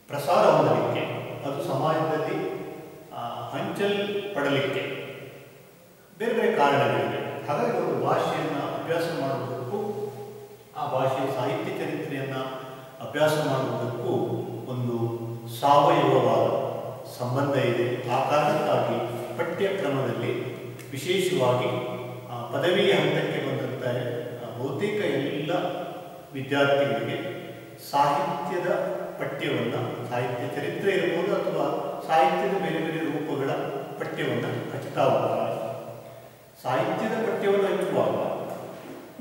ಪ್ರಸಾರ ಹೊಂದಲಿಕ್ಕೆ, ಅದು ಸಮಾಜದಲ್ಲಿ ಹಂಚಲ್ಪಡಲಿಕ್ಕೆ ಬೇರೆ ಬೇರೆ ಕಾರಣಗಳಿವೆ. ಹಾಗಾಗಿ ಒಂದು ಭಾಷೆಯನ್ನು ಅಭ್ಯಾಸ ಮಾಡುವುದಕ್ಕೂ ಆ ಭಾಷೆಯ ಸಾಹಿತ್ಯ ಚರಿತ್ರೆಯನ್ನು ಅಭ್ಯಾಸ ಮಾಡುವುದಕ್ಕೂ ಒಂದು ಸಾವಯವವಾದ ಸಂಬಂಧ ಇದೆ. ಆ ಕಾರಣಕ್ಕಾಗಿ ಪಠ್ಯಕ್ರಮದಲ್ಲಿ ವಿಶೇಷವಾಗಿ ಪದವಿಯ ಹಂತಕ್ಕೆ ಬಂದಂಥ ಬಹುತೇಕ ಎಲ್ಲ ವಿದ್ಯಾರ್ಥಿಗಳಿಗೆ ಸಾಹಿತ್ಯದ ಪಠ್ಯವನ್ನು, ಸಾಹಿತ್ಯ ಚರಿತ್ರೆ ಇರ್ಬೋದು ಅಥವಾ ಸಾಹಿತ್ಯದ ಬೇರೆ ಬೇರೆ ರೂಪಗಳ ಪಠ್ಯವನ್ನು ಹಚ್ಚುತ್ತಾ ಹೋಗ್ತಾರೆ. ಸಾಹಿತ್ಯದ ಪಠ್ಯವನ್ನು ಹಚ್ಚುವಾಗ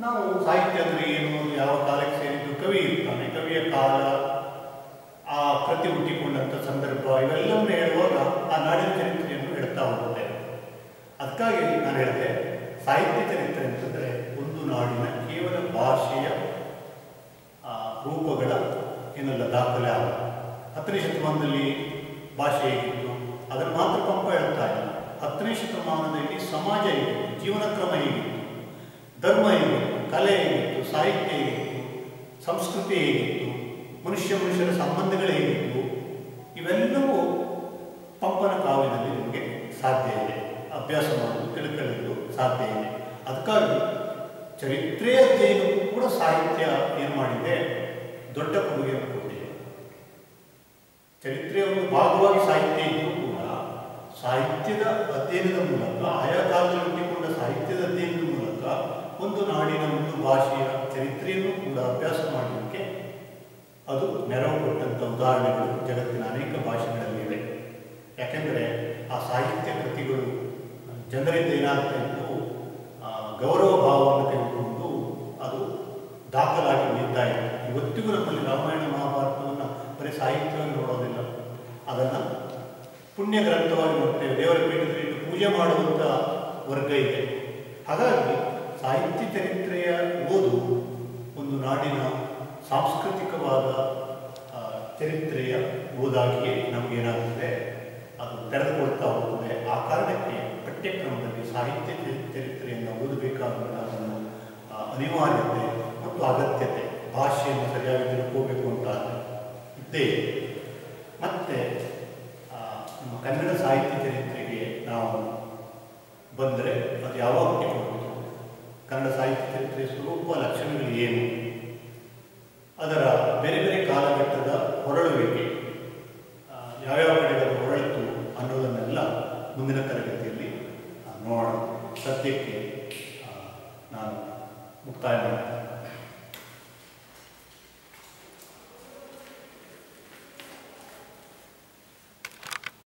ನಾವು ಸಾಹಿತ್ಯ ಅಂದರೆ ಏನು, ಯಾವ ಕಾಲಕ್ಕೆ ಸೇರಿದ್ದು, ಕವಿ ಇರ್ತಾನೆ, ಕವಿಯ ಕಾಲ, ಆ ಕೃತಿ ಹುಟ್ಟಿಕೊಂಡಂಥ ಸಂದರ್ಭ, ಇವೆಲ್ಲವನ್ನೂ ಹೇಳುವಾಗ ಆ ನಾಡಿನ ಚರಿತ್ರೆಯನ್ನು ಹೇಳ್ತಾ ಹೋಗುತ್ತೆ. ಅದಕ್ಕಾಗಿ ನಾನು ಹೇಳಿದೆ ಸಾಹಿತ್ಯ ಚರಿತ್ರೆ ಅಂತಂದರೆ ಒಂದು ನಾಡಿನ ಕೇವಲ ಭಾಷೆಯ ರೂಪಗಳ ಏನಲ್ಲ ದಾಖಲೆ ಆಗ. 10ನೇ ಶತಮಾನದಲ್ಲಿ ಭಾಷೆ ಹೇಗಿತ್ತು ಅದನ್ನು ಮಾತ್ರ ಪಂಪ ಹೇಳ್ತಾ ಇಲ್ಲ. 10ನೇ ಶತಮಾನದಲ್ಲಿ ಸಮಾಜ ಹೇಗಿತ್ತು, ಜೀವನ ಕ್ರಮ ಹೇಗಿತ್ತು, ಧರ್ಮ ಹೇಗಿತ್ತು, ಕಲೆ ಹೇಗಿತ್ತು, ಸಾಹಿತ್ಯ ಹೇಗಿತ್ತು, ಸಂಸ್ಕೃತಿ ಹೇಗಿತ್ತು, ಮನುಷ್ಯರ ಸಂಬಂಧಗಳು ಹೇಗಿತ್ತು, ಇವೆಲ್ಲವೂ ಪಂಪನ ಕಾವ್ಯದಲ್ಲಿ ನಿಮಗೆ ಸಾಧ್ಯ ಇದೆ. ಅಭ್ಯಾಸ ಮಾಡಲು ತಿಳ್ಕೊಳ್ಳಲು ಸಾಧ್ಯ ಇದೆ. ಅದಕ್ಕಾಗಿ ಚರಿತ್ರೆಯ ಅಧ್ಯಯನಕ್ಕೂ ಕೂಡ ಸಾಹಿತ್ಯ ಏನು ಮಾಡಿದೆ, ದೊಡ್ಡ ಕೊಡುಗೆಯನ್ನು ಕೊಟ್ಟಿದೆ. ಚರಿತ್ರೆಯ ಒಂದು ಭಾಗವಾಗಿ ಸಾಹಿತ್ಯ ಇದ್ದರೂ ಕೂಡ ಸಾಹಿತ್ಯದ ಅಧ್ಯಯನದ ಮೂಲಕ, ಆಯಾ ಕಾಲದಲ್ಲಿ ಹುಟ್ಟಿಕೊಂಡ ಸಾಹಿತ್ಯದ ಅಧ್ಯಯನದ ಮೂಲಕ ಒಂದು ನಾಡಿನ ಒಂದು ಭಾಷೆಯ ಚರಿತ್ರೆಯನ್ನು ಕೂಡ ಅಭ್ಯಾಸ ಮಾಡಲಿಕ್ಕೆ ಅದು ನೆರವು ಕೊಟ್ಟಂಥ ಉದಾಹರಣೆಗಳು ಜಗತ್ತಿನ ಅನೇಕ ಭಾಷೆಗಳಲ್ಲಿವೆ. ಯಾಕೆಂದರೆ ಆ ಸಾಹಿತ್ಯ ಕೃತಿಗಳು ಜನರಿಂದ ಏನಾಗ್ತಾ ಇತ್ತು, ಗೌರವ ಭಾವವನ್ನು ತೆಗೆದುಕೊಂಡು ಅದು ದಾಖಲಾಗಿ ನಿಲ್ತಾ ಇದೆ. ಇವತ್ತಿಗೂ ನಮ್ಮಲ್ಲಿ ರಾಮಾಯಣ ಮಹಾಭಾರತವನ್ನು ಬರೀ ಸಾಹಿತ್ಯವಾಗಿ ನೋಡೋದಿಲ್ಲ, ಅದನ್ನು ಪುಣ್ಯ ಗ್ರಂಥವಾಗಿ ನೋಡ್ತೇವೆ. ದೇವರ ಪೀಠದಲ್ಲಿ ಪೂಜೆ ಮಾಡುವಂಥ ವರ್ಗ ಇದೆ. ಹಾಗಾಗಿ ಸಾಹಿತ್ಯ ಚರಿತ್ರೆಯ ಓದು ಒಂದು ನಾಡಿನ ಸಾಂಸ್ಕೃತಿಕವಾದ ಚರಿತ್ರೆಯ ಓದಾಗಿಯೇ ನಮಗೇನಾಗುತ್ತೆ, ಅದು ತೆರೆದುಕೊಳ್ತಾ ಹೋಗ್ತದೆ. ಆ ಕಾರಣಕ್ಕೆ ಪಠ್ಯಕ್ರಮದಲ್ಲಿ ಸಾಹಿತ್ಯ ಚರಿತ್ರೆಯನ್ನು ಓದಬೇಕಾದ ಅನಿವಾರ್ಯತೆ ಮತ್ತು ಅಗತ್ಯತೆ, ಭಾಷೆಯನ್ನು ಸರಿಯಾಗಿ ತಿಳ್ಕೋಬೇಕು ಅಂತ ಇದ್ದೇ. ಮತ್ತು ನಮ್ಮ ಕನ್ನಡ ಸಾಹಿತ್ಯ ಚರಿತ್ರೆಗೆ ನಾವು ಬಂದರೆ ಅದು ಯಾವಾಗ ಹುಟ್ಟಿಕೊಳ್ಳುವುದು, ಕನ್ನಡ ಸಾಹಿತ್ಯ ಚರಿತ್ರೆಯ ಸ್ವರೂಪ ಲಕ್ಷಣಗಳು ಏನು, ಅದರ ಬೇರೆ ಬೇರೆ ಕಾಲಘಟ್ಟದ ಹೊರಳುವಿಕೆ, ಯಾವ್ಯಾವ ಕಡೆಗೆ ಅದು ಹೊರಳಿತು ಅನ್ನೋದನ್ನೆಲ್ಲ ಮುಂದಿನ ತರಗತಿಯಲ್ಲಿ ನೋಡೋಣ. ಸದ್ಯಕ್ಕೆ ನಾನು ಮುಕ್ತಾಯ ಮಾಡ್ತೇನೆ.